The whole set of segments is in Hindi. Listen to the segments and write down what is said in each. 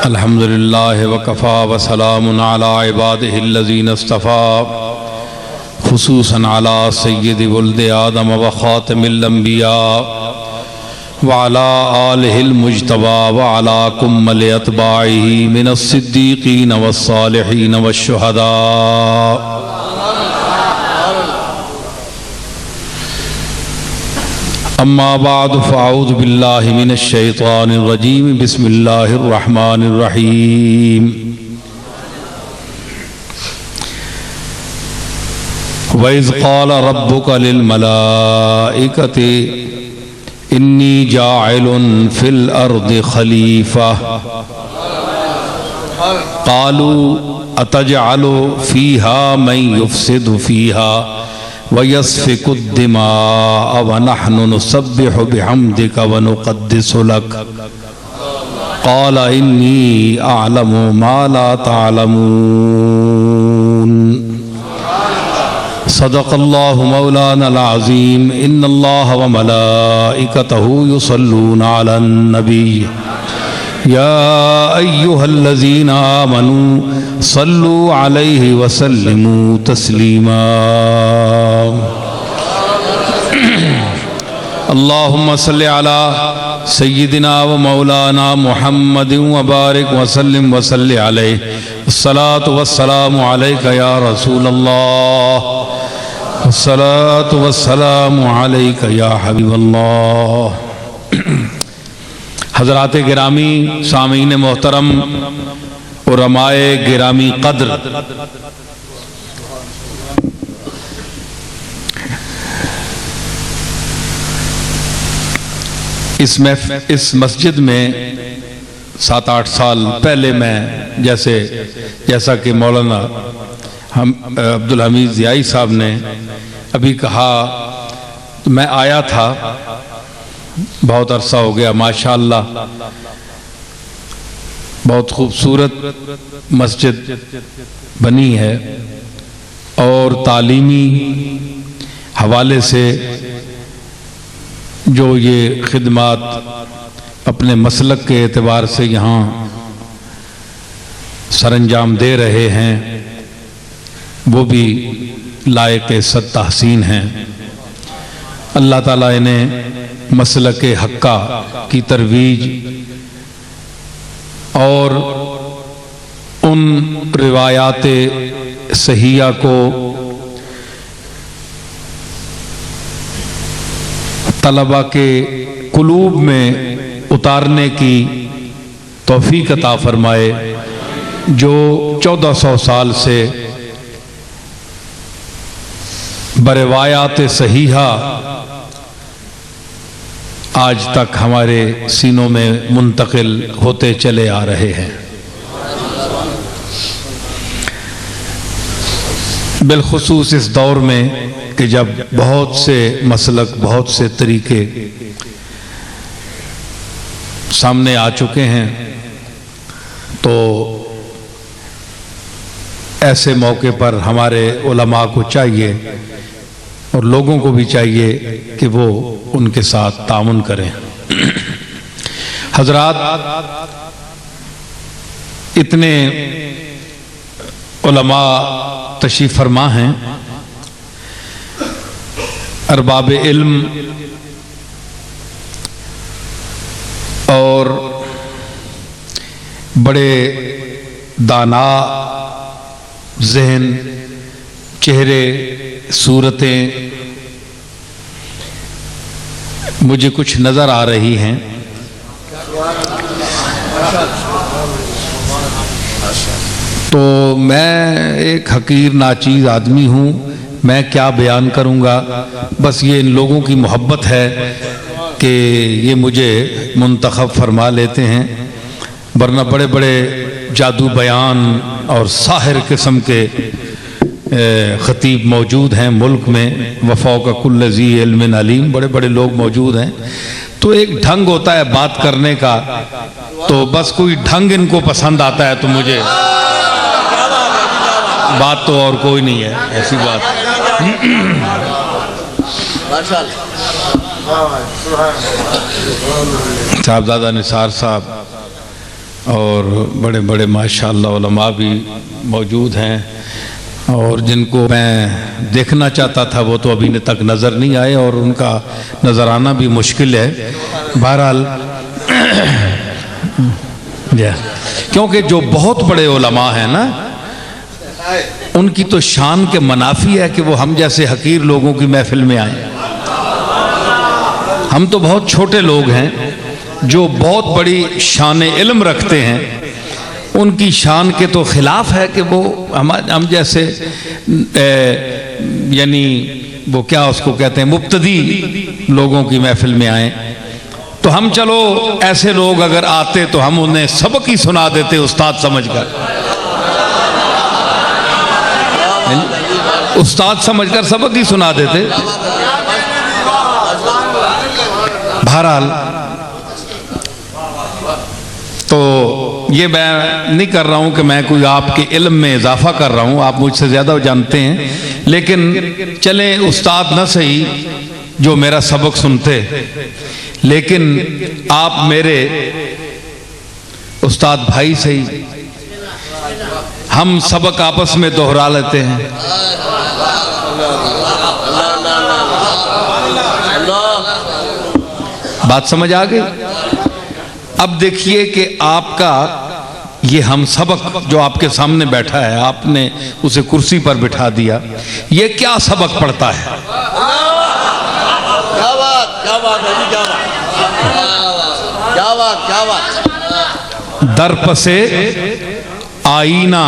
अल्हम्दुलिल्लाह वकफ़ा वसलामुन अला इबादिहिल्लज़ीना इस्तफ़ा खुसूसन अला सय्यदि वुल्दि आदम व ख़ातिमिल अंबिया व अला आलिहिल मुज्तबा व अला कुम्मल अतबाइही मिनस सिद्दीक़ीन वस्सालिहीन वश्शुहदा। अम्मा बाद फ़अऊज़ु बिल्लाहि मिनश शैतानिर रजीम बिस्मिल्लाहिर रहमानिर रहीम। वइज़ क़ाल रब्बुका लिल मलाइकति इन्नी जाइलुन फिल अर्दि खलीफ़ा क़ालू अतजअलु फ़ीहा मन युफ़सिदु फ़ीहा वयस्फ़िकु दिमाअ व नहनु नुसब्बिहु बिहम्दिका व नुक़द्दिसु लक क़ाल इन्नी अअलमु मा ला तअलमून। सदक़ल्लाहु मौलानल अज़ीम। इन्नल्लाह व मलाइकतहु युसल्लूना अलन नबी या अय्युहल्लज़ीना आमनू सल्लू अलैहि वसल्लिमू तस्लीमा। अल्लाहुम्मा सल्लि अला सय्यिदिना व मौलाना मुहम्मदिन व बारिक वसल्लिम वसल्लि अलैहि। अस्सलातु वस्सलामु अलैका या रसूलल्लाह, अस्सलातु वस्सलामु अलैका या हबीबल्लाह। हज़रात गिरामी, सामीन मोहतरम, उलमाए गिरामी कद्र, इस मस्जिद में 7-8 साल पहले मैं जैसा कि मौलाना अब्दुल हमीद ज़ियाई साहब ने अभी कहा, तो मैं आया था। बहुत अरसा हो गया। माशाअल्लाह बहुत खूबसूरत मस्जिद बनी है और तालीमी हवाले से जो ये खिदमात अपने मसलक के एतबार से यहाँ सरअंजाम दे रहे हैं वो भी लायक इज़्ज़त तहसीन हैं। अल्लाह ताला इन्हें मसलक हक्का की तरवीज और उन रिवायात सहिया को तलबा के कुलूब में उतारने की तौफीक अता फरमाए, जो 1400 साल से बरिवायात सहीहा आज तक हमारे सीनों में मुंतकिल होते चले आ रहे हैं। बिलखुसूस इस दौर में कि जब बहुत से मसलक, बहुत से तरीके सामने आ चुके हैं, तो ऐसे मौके पर हमारे उलमा को चाहिए और लोगों को भी चाहिए कि वो उनके साथ तामुन करें। हजरात, इतने उलमा तशरीफ़ फरमा हैं, अरबाब इल्म और बड़े दाना ज़हन, चेहरे, सूरतें मुझे कुछ नज़र आ रही हैं। तो मैं एक हकीर नाचीज़ आदमी हूँ, मैं क्या बयान करूँगा। बस ये इन लोगों की मोहब्बत है कि ये मुझे मुंतखब फरमा लेते हैं, वरना बड़े बड़े जादू बयान और साहिर किस्म के ख़तीब मौजूद हैं मुल्क में। वफ़ौक़ कुल्ल ज़ी इल्मिन अलीम, बड़े बड़े लोग मौजूद हैं। तो एक ढंग होता है बात करने का, तो बस कोई ढंग इनको पसंद आता है, तो मुझे बात तो और कोई नहीं है, ऐसी बात। साहबजादा निसार साहब और बड़े बड़े माशाअल्लाह उलमा भी मौजूद हैं, और जिनको मैं देखना चाहता था वो तो अभी तक नज़र नहीं आए, और उनका नज़र आना भी मुश्किल है। बहरहाल क्योंकि जो बहुत बड़े उलमा हैं ना, उनकी तो शान के मनाफी है कि वो हम जैसे हकीर लोगों की महफिल में आए। हम तो बहुत छोटे लोग हैं जो बहुत बड़ी शान इल्म रखते हैं, उनकी शान के तो खिलाफ है कि वो हम जैसे यानी वो क्या उसको कहते हैं मुब्तदी लोगों की महफिल में आए। तो हम चलो ऐसे लोग अगर आते तो हम उन्हें सबक ही सुना देते उस्ताद समझकर, उस्ताद समझकर सबक ही सुना देते। बहरहाल तो ये मैं नहीं कर रहा हूं कि मैं कोई आपके इल्म में इजाफा कर रहा हूं, आप मुझसे ज़्यादा जानते हैं, लेकिन चलें उस्ताद न सही जो मेरा सबक सुनते, लेकिन आप मेरे उस्ताद भाई सही, हम सबक आपस में दोहरा लेते हैं। बात समझ आ गई? अब देखिए कि आपका ये हम सबक जो आपके सामने बैठा है, आपने उसे कुर्सी पर बिठा दिया, ये क्या सबक पढ़ता है? क्या बात, क्या बात है, क्या बात, क्या बात, क्या बात। दरपसे आईना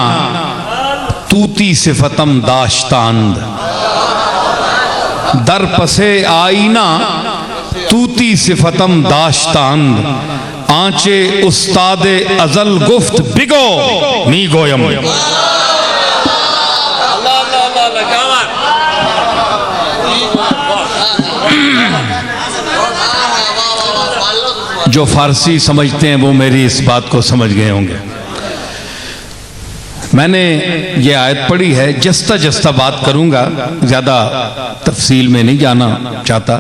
तूती सिफतम दाश्तांद, दरपसे आईना तूती सिफतम दाश्तांद, आंचे उस्तादे अजल गुफ्त बिगो मी गोयम। जो फारसी समझते हैं वो मेरी इस बात को समझ गए होंगे। मैंने ये आयत पढ़ी है, जस्ता जस्ता बात करूंगा, ज़्यादा तफसील में नहीं जाना चाहता,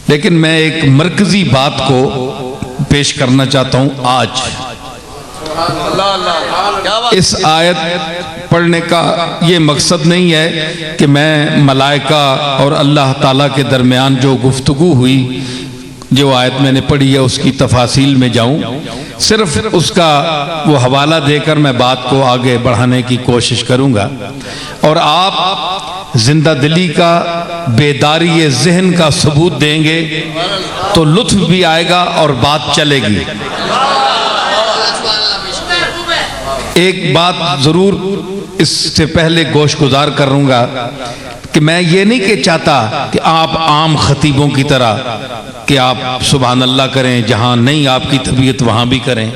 लेकिन मैं एक मरकजी बात को पेश करना चाहता हूं आज। इस आयत पढ़ने का ये मकसद नहीं है कि मैं मलाइका और अल्लाह ताला के दरमियान जो गुफ्तगू हुई, जो आयत मैंने पढ़ी है उसकी तफासील में जाऊं, सिर्फ उसका वो हवाला देकर मैं बात को आगे बढ़ाने की कोशिश करूंगा, और आप जिंदा दिली का, बेदारी जहन का सबूत देंगे तो लुत्फ भी आएगा और बात चलेगी। एक बात जरूर इससे पहले गोश गुजार करूंगा कि मैं ये नहीं कि चाहता कि आप आम खतीबों की तरह कि आप सुभान अल्लाह करें, जहां नहीं आपकी तबीयत वहां भी करें,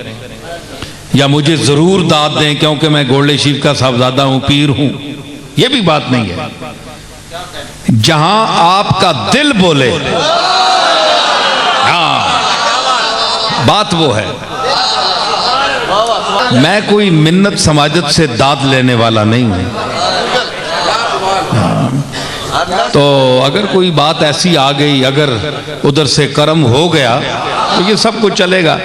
या मुझे जरूर दाद दें क्योंकि मैं गोल्डे शीफ का साहबजादा हूं, पीर हूं, ये भी बात नहीं है। जहां आपका दिल बोले, हाँ बात वो है। मैं कोई मिन्नत समाजत से दाद लेने वाला नहीं हूं। तो अगर कोई बात ऐसी आ गई, अगर उधर से करम हो गया तो ये सब कुछ चलेगा।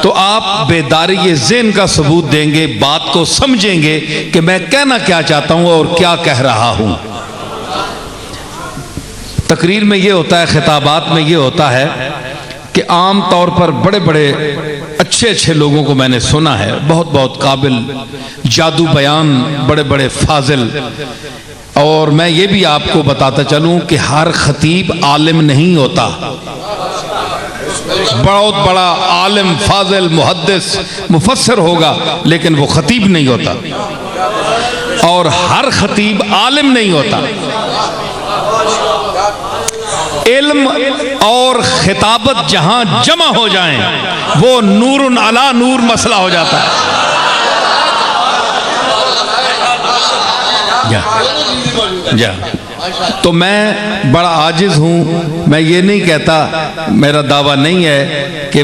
तो आप बेदारी ज़हन का सबूत देंगे, बात को समझेंगे कि मैं कहना क्या चाहता हूं और क्या कह रहा हूं। तकरीर में ये होता है, खिताबात में ये होता है कि आम तौर पर बड़े बड़े अच्छे अच्छे लोगों को मैंने सुना है, बहुत बहुत काबिल, जादू बयान, बड़े बड़े फाजिल। और मैं ये भी आपको बताता चलूं कि हर खतीब आलिम नहीं होता। बहुत बड़ा आलिम, फाजिल, मुहद्दिस, मुफस्सिर होगा, लेकिन वो खतीब नहीं होता। और हर खतीब आलिम नहीं होता। इल्म और खिताबत जहां जमा हो जाएं, वो नूरुन अला नूर मसला हो जाता है। जा तो मैं बड़ा आजिज हूं, मैं ये नहीं कहता, मेरा दावा नहीं है कि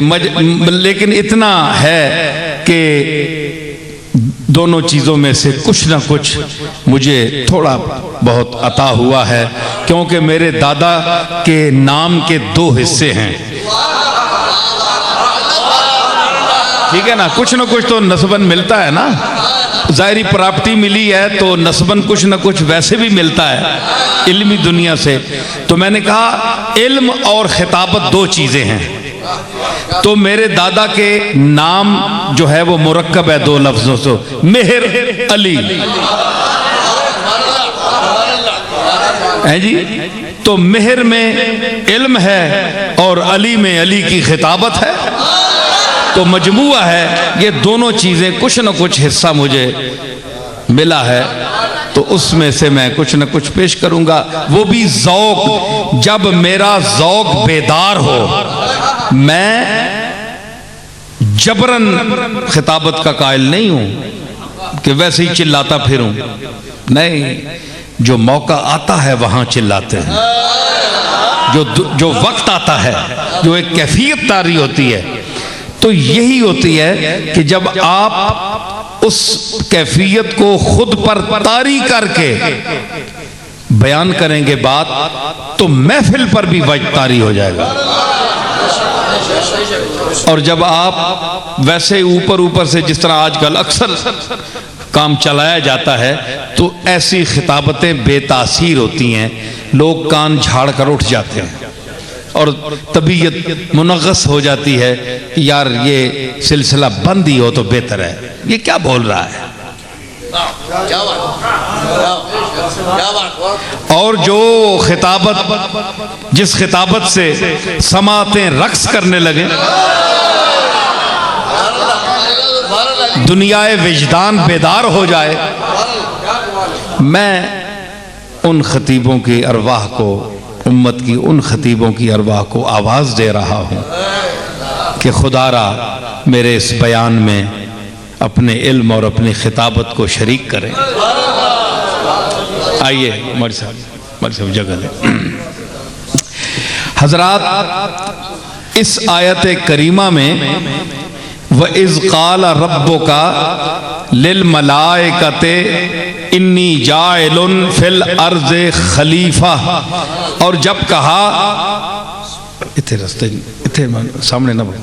लेकिन इतना है कि दोनों चीज़ों में से कुछ ना कुछ मुझे थोड़ा बहुत अता हुआ है, क्योंकि मेरे दादा के नाम के 2 हिस्से हैं। ठीक है ना, कुछ तो नस्बन मिलता है ना, ज़ाहिरी प्रॉपर्टी मिली है तो नस्बन कुछ ना कुछ वैसे भी मिलता है इल्मी दुनिया से। तो मैंने कहा इल्म और खिताबत 2 चीज़ें हैं। तो मेरे दादा के नाम जो है वो मुरक्कब है 2 लफ्जों से, मेहर अली है जी। तो मेहर में इल्म है और अली में अली की खिताबत है, तो मजमुआ है। ये दोनों चीज़ें कुछ न कुछ हिस्सा मुझे मिला है, तो उसमें से मैं कुछ न कुछ पेश करूंगा। वो भी ज़ौक़, जब मेरा ज़ौक़ बेदार हो। मैं जबरन खिताबत का कायल नहीं हूं कि वैसे ही चिल्लाता फिरूं, नहीं। जो मौका आता है वहां चिल्लाते हैं, जो वक्त आता है, जो एक कैफियत तारी होती है, तो यही होती है कि जब आप उस कैफियत को खुद पर तारी करके बयान करेंगे बात, तो महफिल पर भी वजह तारी हो जाएगा। और जब आप वैसे ऊपर से, जिस तरह आजकल अक्सर काम चलाया जाता है, तो ऐसी खिताबतें बेतासीर होती हैं, लोग कान झाड़ कर उठ जाते हैं और तबीयत मुनग़्ग़स हो जाती है कि यार ये सिलसिला बंद ही हो तो बेहतर है। ये क्या बोल रहा है? और जो खिताबत, जिस खिताबत से समातें रक्स करने लगे, दुनियाए विजदान बेदार हो जाए, मैं उन खतीबों की अरवाह को, उम्मत की उन खतीबों की अरवाह को आवाज़ दे रहा हूँ कि खुदारा मेरे इस बयान में अपने इल्म और अपनी खिताबत को शरीक करें। आइए मर साहब जगह लें। हजरात, इस आयत करीमा में व इज़ क़ाल रब्बुका लिल मलाइकते इन्नी जाइलुन फिल अर्ज़ खलीफा, और जब कहा, इतने रास्ते इतने सामने ना बोलो,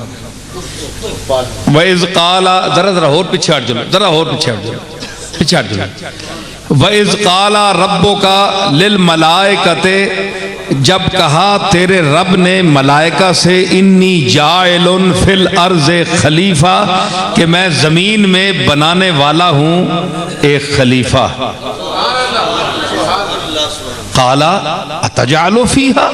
व इज़ क़ाल, जरा और पीछे हट जाओ, जरा और पीछे हट जाओ। व इज़ क़ाल रब्बुका लिल मलाइकते, जब कहा तेरे रब ने मलाइका से, इन्नी जाइलुन फिल अर्ज़ खलीफा, कि मैं ज़मीन में बनाने वाला हूँ एक खलीफा। क़ाला अतजअलु फ़ीहा,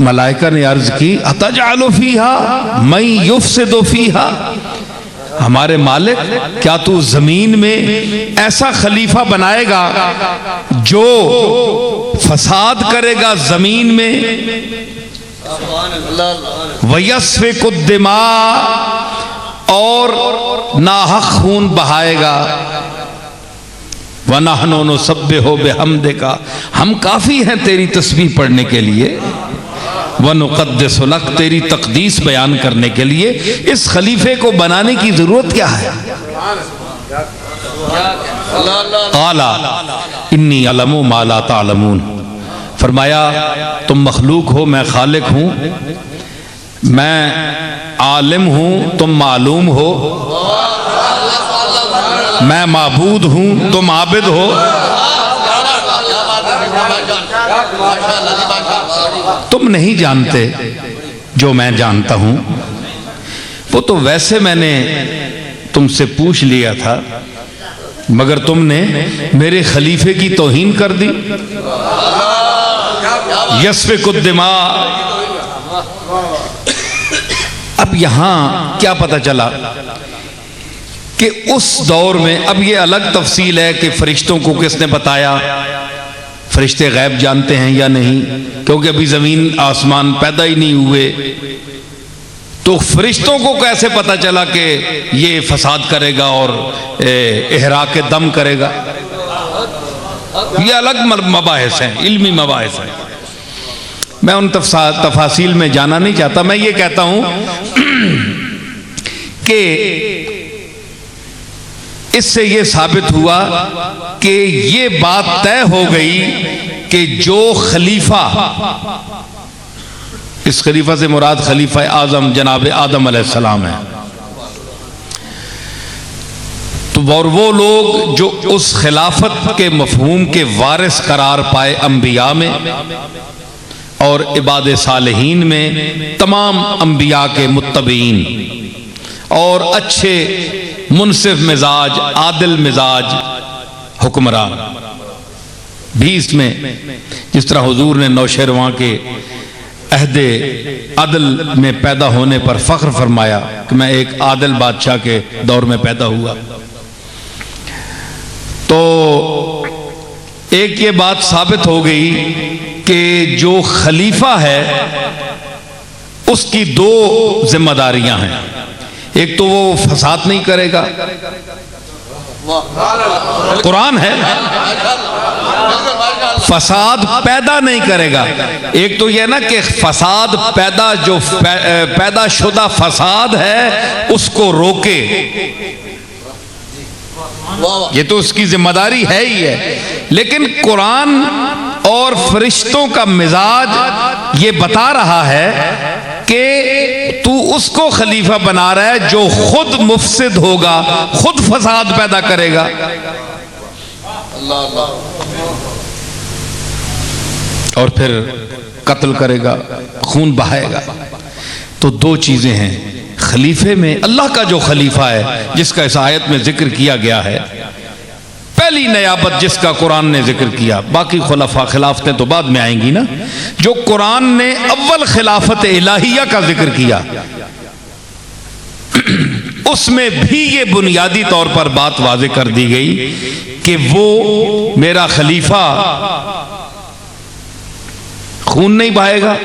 मलाइका ने अर्ज की, अतजअलु फ़ीहा मन युफ़सिदु फ़ीहा, हमारे मालिक क्या तू जमीन में ऐसा खलीफा बनाएगा जो फसाद करेगा जमीन में, वयस्फिकु दिमा, और नाहक खून बहाएगा, वनहनु नुसब्बिहु बिहम्दिका, हम काफी हैं तेरी तस्बीह पढ़ने के लिए, वनुक़द्दिसु लक, तेरी तक़दीस बयान करने के लिए। इस खलीफे को बनाने की जरूरत क्या है? क़ाला इन्नी अलमु मा ला तालमून, फरमाया तुम मखलूक हो, मैं खालिक हूँ, मैं आलिम हूँ, तुम मालूम हो, मैं माबूद हूँ, तुम आबिद हो। तुम नहीं जानते जो मैं जानता हूं, वो तो वैसे मैंने तुमसे पूछ लिया था, मगर तुमने मेरे खलीफे की तौहीन कर दी। यस्फिकु दिमा, अब यहां क्या पता चला कि उस दौर में, अब ये अलग तफसील है कि फरिश्तों को किसने बताया, फरिश्ते गैब जानते हैं या नहीं, क्योंकि अभी ज़मीन आसमान पैदा ही नहीं हुए, तो फरिश्तों को कैसे पता चला कि ये फसाद करेगा और इहराक़ दम करेगा? ये अलग मबाहिस हैं, इल्मी मबाहिस हैं, मैं उन तफासील में जाना नहीं चाहता। मैं ये कहता हूँ कि इससे ये साबित हुआ कि ये बात तय हो गई कि जो खलीफा, इस खलीफा से मुराद खलीफा आजम जनाब आदम अलैहिस्सलाम है, तो और वो लोग जो उस खिलाफत के मफहूम के वारिस करार पाए अंबिया में और इबाद सालिहीन में, तमाम अंबिया के मुत्तबीन और अच्छे मुनसिफ मिजाज आदिल मिजाज हुक्मरान भी इसमें, जिस तरह हुजूर ने नौशेरवां के अहदे अदल में पैदा होने पर फख्र फरमाया कि मैं एक आदिल बादशाह के दौर में पैदा हुआ। तो एक ये बात साबित हो गई कि जो खलीफा है उसकी दो जिम्मेदारियां हैं। एक तो वो फसाद नहीं करेगा, कुरान है, फसाद पैदा नहीं करेगा। एक तो यह ना कि फसाद पैदा, जो पैदा शुदा फसाद है उसको रोके, ये तो उसकी जिम्मेदारी है ही है। लेकिन कुरान और फरिश्तों का मिजाज ये बता रहा है कि तू उसको खलीफा बना रहा है जो खुद मुफसिद होगा, खुद फसाद पैदा करेगा। और फिर कत्ल करेगा, खून बहाएगा। तो दो चीजें हैं खलीफे में। अल्लाह का जो खलीफा है जिसका इस आयत में जिक्र किया गया है, पहली नयाबत जिसका कुरान ने जिक्र किया, बाकी खुलफा खिलाफतें तो बाद में आएंगी ना। जो कुरान ने अव्वल खिलाफत इलाहिया का जिक्र किया, उसमें भी ये बुनियादी तौर पर बात वाज़े कर दी गई कि वो मेरा खलीफा खून नहीं बहाएगा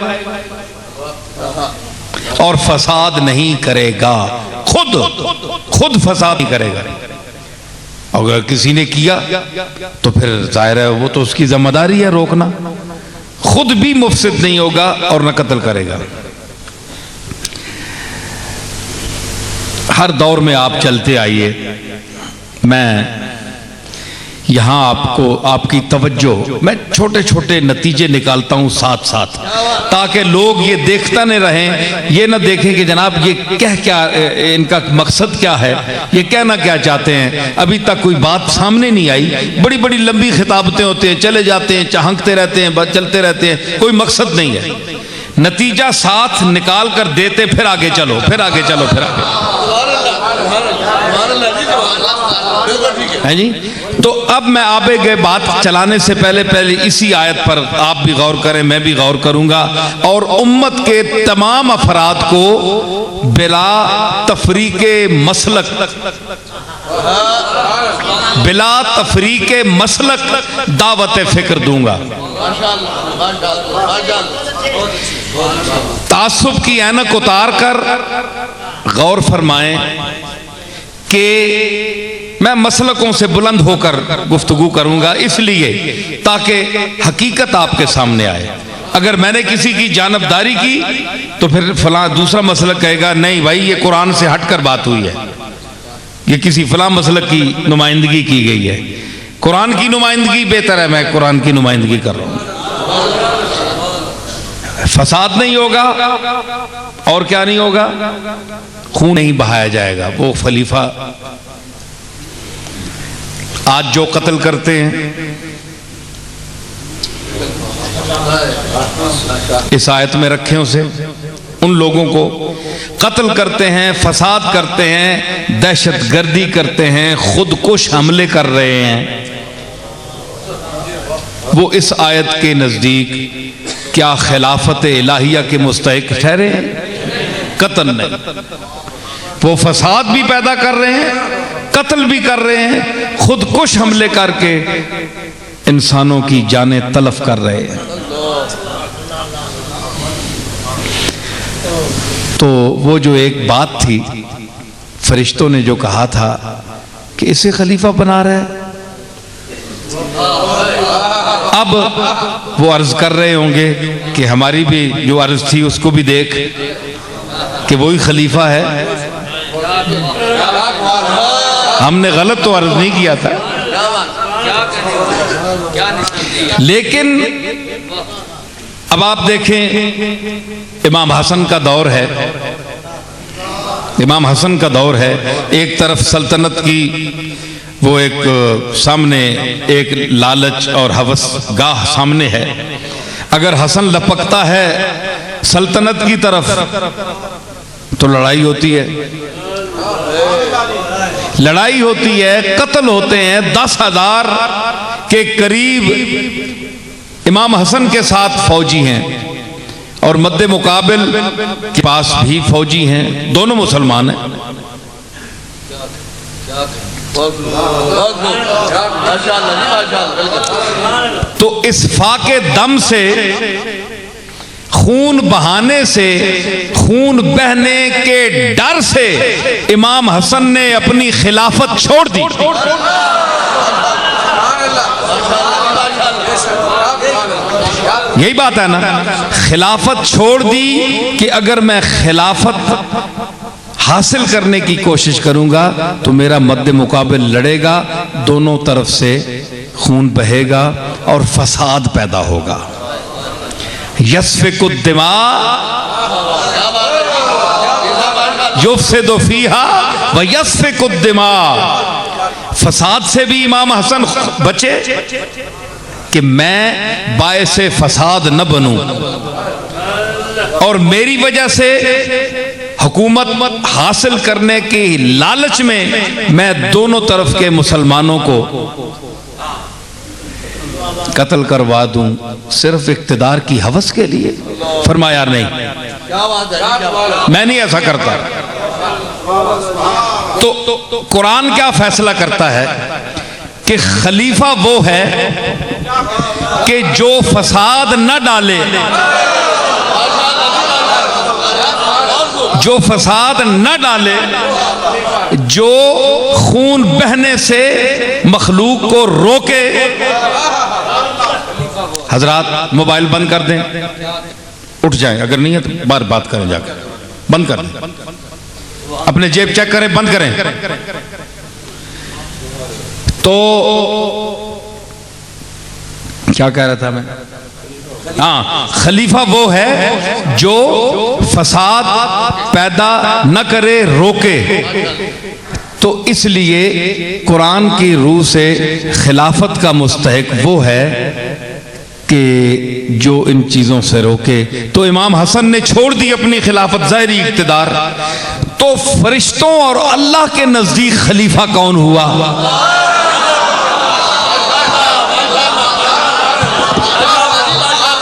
और फसाद नहीं करेगा, खुद फसाद नहीं करेगा। अगर किसी ने किया तो फिर जाहिर है वो तो उसकी जिम्मेदारी है रोकना। खुद भी मुफसिद नहीं होगा और न कत्ल करेगा। हर दौर में आप चलते आइए, मैं यहां आपको आपकी तवज्जो, मैं छोटे छोटे नतीजे निकालता हूं साथ साथ, ताकि लोग ये देखता नहीं रहें, ये ना देखें कि जनाब ये क्या इनका मकसद क्या है, ये कहना क्या चाहते हैं। अभी तक कोई बात सामने नहीं आई। बड़ी बड़ी लंबी खिताबतें होते हैं, चले जाते हैं, चहकते रहते हैं, चलते रहते हैं, कोई मकसद नहीं है। नतीजा साथ निकाल कर देते, फिर आगे चलो, फिर आगे चलो, फिर आगे है जी। तो अब मैं आगे गए बात चलाने से पहले इसी आयत पर आप भी गौर करें, मैं भी गौर करूंगा, और उम्मत के तमाम अफराद को बिला तफरीके मसलक, बिला तफरीके मसलक दावत फिक्र दूंगा। तासुब की ऐनक उतार कर गौर फरमाएं कि मैं मसलकों से बुलंद होकर गुफ्तगू करूंगा, इसलिए ताकि हकीकत आपके सामने आए। अगर मैंने किसी की जानबदारी की तो फिर फलां दूसरा मसलक कहेगा नहीं भाई ये कुरान से हटकर बात हुई है, ये किसी फलां मसलक की नुमाइंदगी की गई है। कुरान की नुमाइंदगी बेहतर है, मैं कुरान की नुमाइंदगी कर रहा हूं। फसाद नहीं होगा और क्या नहीं होगा, खून नहीं बहाया जाएगा। वो खलीफा आज जो कत्ल करते हैं, इस आयत में रखें उसे, उन लोगों को कत्ल करते हैं, फसाद करते हैं, दहशतगर्दी करते हैं, खुदकुश हमले कर रहे हैं, वो इस आयत के नजदीक क्या खिलाफत इलाहिया के मुस्तहिक ठहरे हैं? कत्ल नहीं। वो फसाद भी पैदा कर रहे हैं, कत्ल भी कर रहे हैं, खुदकुश हमले करके इंसानों की जानें तलफ कर रहे हैं। तो वो जो एक बात थी, फरिश्तों ने जो कहा था कि इसे खलीफा बना रहा है, अब वो अर्ज कर रहे होंगे कि हमारी भी जो अर्ज थी उसको भी देख कि वही खलीफा है। हमने गलत तो अर्ज नहीं किया था, लेकिन अब आप देखें इमाम हसन का दौर है, इमाम हसन का दौर है। एक तरफ सल्तनत की वो एक सामने एक लालच और हवस गाह सामने है। अगर हसन लपकता है सल्तनत की तरफ तो लड़ाई होती है, लड़ाई होती है, कत्ल होते हैं। 10,000 के करीब इमाम हसन के साथ फौजी हैं और मद्दे मुकाबिल के पास भी फौजी हैं, दोनों मुसलमान हैं। तो इस फाके दम से, खून बहाने से, खून बहने के डर से इमाम हसन ने अपनी खिलाफत छोड़ दी। यही बात है ना, खिलाफत छोड़ दी कि अगर मैं खिलाफत हासिल करने की कोशिश करूंगा तो मेरा मद्दे मुकाबिल लड़ेगा, दोनों तरफ से खून बहेगा और फसाद पैदा होगा। यस्फिकुद दिमा युफ्सिदु फीहा व यस्फिकुद दिमा। फसाद से भी इमाम हसन बचे कि मैं बायसे फसाद न बनूं और मेरी वजह से हुकूमत हासिल करने की लालच में मैं दोनों तरफ के मुसलमानों को कत्ल करवा दूं सिर्फ इक्तिदार की हवस के लिए। फरमाया नहीं, मैं नहीं ऐसा करता। तो कुरान क्या फैसला करता है कि खलीफा वो है कि जो फसाद न डाले, जो फसाद न डाले, जो खून बहने से मखलूक को रोके। हजरात मोबाइल बंद कर दें, उठ जाएं, अगर नहीं है तो बार बात करें, जाकर बंद कर दें, अपने जेब चेक करें, बंद करें। तो क्या कह रहा था मैं? हाँ, खलीफा वो है जो फसाद पैदा न करे, रोके। तो इसलिए कुरान की रूह से खिलाफत का मुस्तहिक वो है कि जो इन चीजों से रोके। तो इमाम हसन ने छोड़ दी अपनी खिलाफत, ज़ाहिरी इक़्तिदार। तो फरिश्तों और अल्लाह के नजदीक खलीफा कौन हुआ?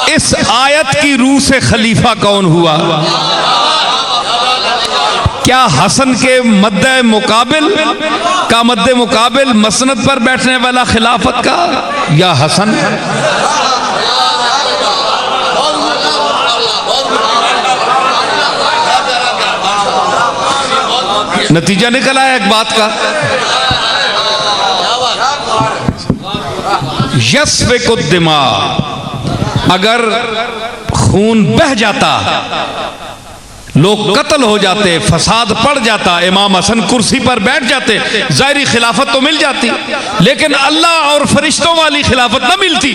इस आयत की रूह से खलीफा कौन हुआ? क्या हसन के मद्दे मुकाबिल का, मद्दे मुकाबिल मसनद पर बैठने वाला खिलाफत का, या हसन? नतीजा निकला है एक बात का, यस्फिकुद दिमा। अगर खून बह जाता, लोग कत्ल हो जाते, फसाद पड़ जाता, इमाम हसन कुर्सी पर बैठ जाते, ज़ाहिरी खिलाफत तो मिल जाती, लेकिन अल्लाह और फरिश्तों वाली खिलाफत ना मिलती।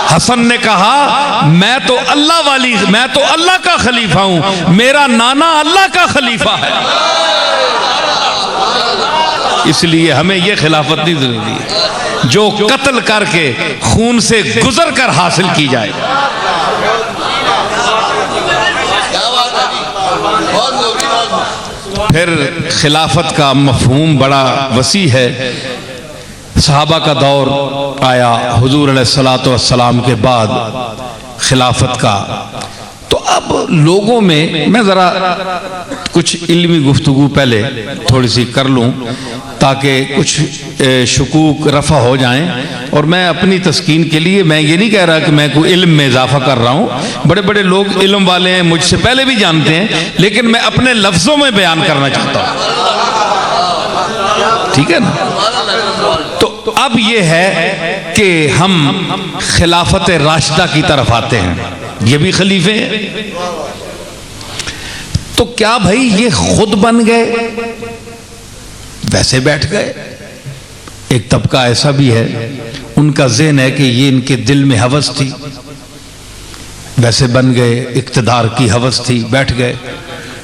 हसन ने कहा मैं तो अल्लाह वाली, मैं तो अल्लाह का खलीफा हूं, मेरा नाना अल्लाह का खलीफा है, इसलिए हमें यह खिलाफत नहीं जरूरी है जो कत्ल करके खून से गुजर कर हासिल की जाए। फिर खिलाफत का मफहूम बड़ा वसी है। सहाबा का दौर आया हुजूर अलैहिस्सलातु वस्सलाम के बाद खिलाफत का। तो अब लोगों में, मैं ज़रा कुछ इल्मी गुफ्तगू पहले थोड़ी सी कर लूँ ताकि कुछ शुकूक रफ़ा हो जाएं। और मैं अपनी तस्कीन के लिए, मैं ये नहीं कह रहा कि मैं कोई इल्म में इजाफा कर रहा हूँ, बड़े बड़े लोग इल्म वाले हैं, मुझसे पहले भी जानते हैं, लेकिन मैं अपने लफ्ज़ों में बयान करना चाहता हूँ, ठीक है ना? तो अब ये है कि हम खिलाफत राशिदा की तरफ आते हैं, ये भी खलीफे हैं। तो क्या भाई ये खुद बन गए, वैसे बैठ गए? एक तबका ऐसा भी है, उनका ज़हन है कि ये इनके दिल में हवस थी, वैसे बन गए, इक़्तिदार की हवस थी, बैठ गए,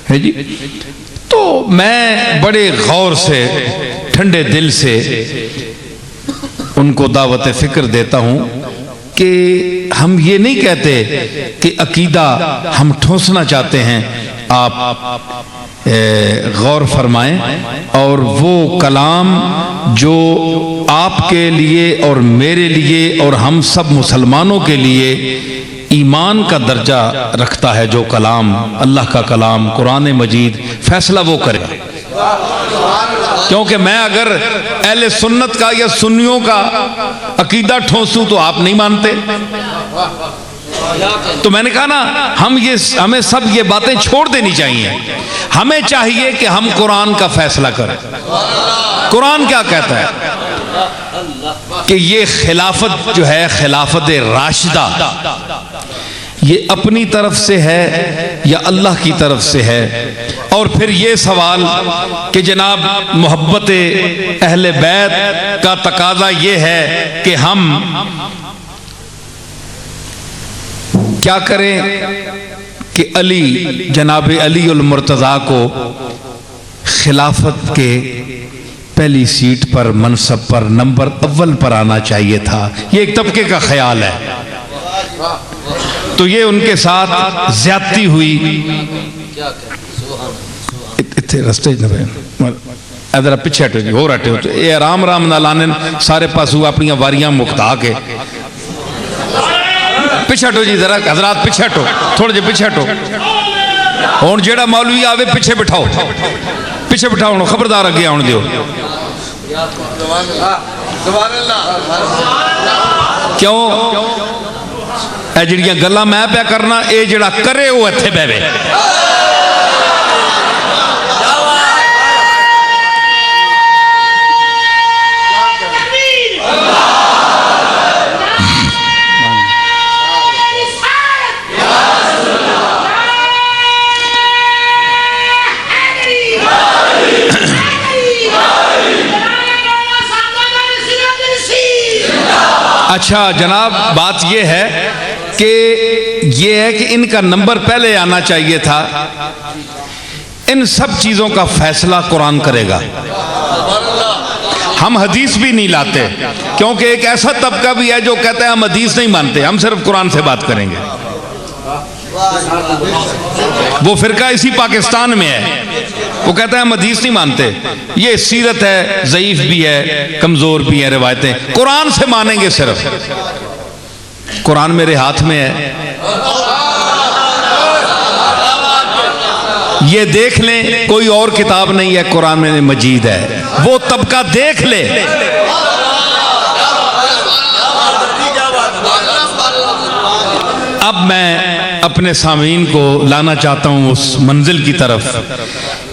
है जी। तो मैं बड़े गौर से, ठंडे दिल से उनको दावत फ़िक्र देता हूँ कि हम ये नहीं कहते कि अकीदा हम ठोंसना चाहते हैं। आप गौर फरमाएं, और वो कलाम जो आपके लिए और मेरे लिए और हम सब मुसलमानों के लिए ईमान का दर्जा रखता है, जो कलाम अल्लाह का कलाम कुरान मजीद, फैसला वो करे। क्योंकि मैं अगर अहले सुन्नत का या सुन्नियों का अकीदा ठोंसूं तो आप नहीं मानते। तो मैंने कहा ना, हमें सब ये बातें छोड़ देनी चाहिए। हमें चाहिए कि हम कुरान का फैसला करें। कुरान क्या कहता है कि ये खिलाफत जो है, खिलाफत राशिदा, ये अपनी तरफ से है या अल्लाह की तरफ से है। और फिर ये सवाल कि जनाब मोहब्बत अहले बैत का तकाजा ये है कि हम क्या करें कि अली, जनाब अली उल मुर्तज़ा को खिलाफत के पहली सीट पर, मनसब पर, नंबर अव्वल पर आना चाहिए था। ये एक तबके का ख्याल है। तो ये उनके साथ ज्यादती हुई। इतने रस्ते इधर पिछे हटो जी, होर हटो। ये आराम आराम ना लाने सारे पासू अपनी वारियां मुकता के पिछे हटो जी, जरा हजरात पिछे हटो, थोड़े जे पिछे हटो। हुण जेड़ा मौलवी आवे पिछे बिठाओ, पिछे बिठाओ, खबरदार अगे आउण दिओ। क्यों ए जिहड़ियां गल्लां मैं पिया करना, ये जिहड़ा करे वो इत्थे बैठे। अच्छा जनाब, बात यह है कि इनका नंबर पहले आना चाहिए था। इन सब चीजों का फैसला कुरान करेगा। हम हदीस भी नहीं लाते, क्योंकि एक ऐसा तबका भी है जो कहता है हम हदीस नहीं मानते, हम सिर्फ कुरान से बात करेंगे। वो फिरका इसी पाकिस्तान में है, वो कहता है हम हदीस नहीं मानते। ये सीरत है, ज़ईफ भी है, कमजोर भी है, रिवायतें कुरान से मानेंगे सिर्फ। कुरान मेरे हाथ में है, ये देख लें, कोई और किताब नहीं है, कुरान में मजीद है। वो तबका देख ले। अब मैं अपने सामीन को लाना चाहता हूं उस मंजिल की तरफ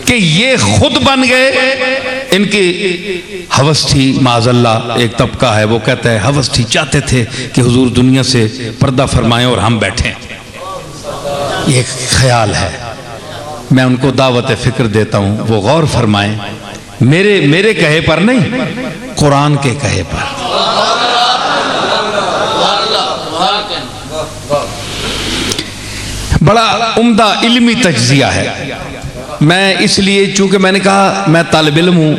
कि ये खुद बन गए। इनकी हवस थी, माज़अल्लाह एक तबका है वो कहता है हवस थी, चाहते थे कि हुजूर दुनिया से पर्दा फरमाएं और हम बैठें। ये ख्याल है। मैं उनको दावत फिक्र देता हूं, वो गौर फरमाएं, मेरे कहे पर नहीं, कुरान के कहे पर। बड़ा उम्दा इल्मी तज्जिया है। मैं इसलिए, चूंकि मैंने कहा मैं तालिब इल्म हूं,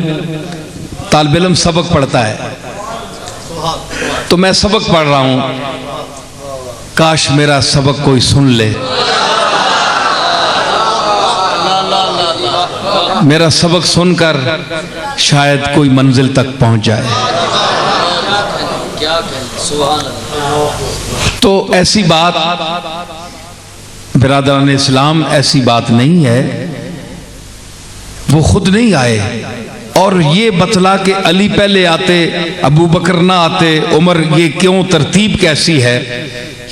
तालिब इल्म सबक पढ़ता है, तो मैं सबक पढ़ रहा हूं। काश मेरा सबक कोई सुन ले, मेरा सबक सुनकर शायद कोई मंजिल तक पहुंच जाए। तो ऐसी बात बिरादरान इस्लाम, ऐसी बात नहीं है। वो खुद नहीं आए और ये बतला कि अली पहले आते, अबू बकर ना आते, उमर, ये क्यों, तरतीब कैसी है,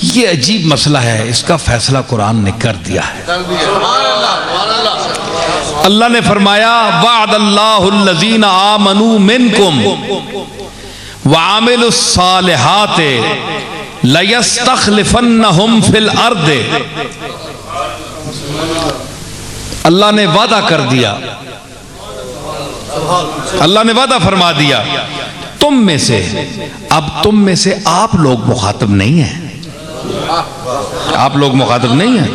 ये अजीब मसला है। इसका फैसला कुरान ने कर दिया है। अल्लाह ने फरमाया वादल्लाहुल्लज़ीना आमनू मिनकुम वआमिलुस्सालिहात लयस्तखलिफन्नहुम फिल अर्द। अल्लाह ने वादा कर दिया, अल्लाह ने वादा फरमा दिया तुम में से, अब तुम में से आप लोग मुखातब नहीं हैं, आप लोग मुखातब नहीं हैं।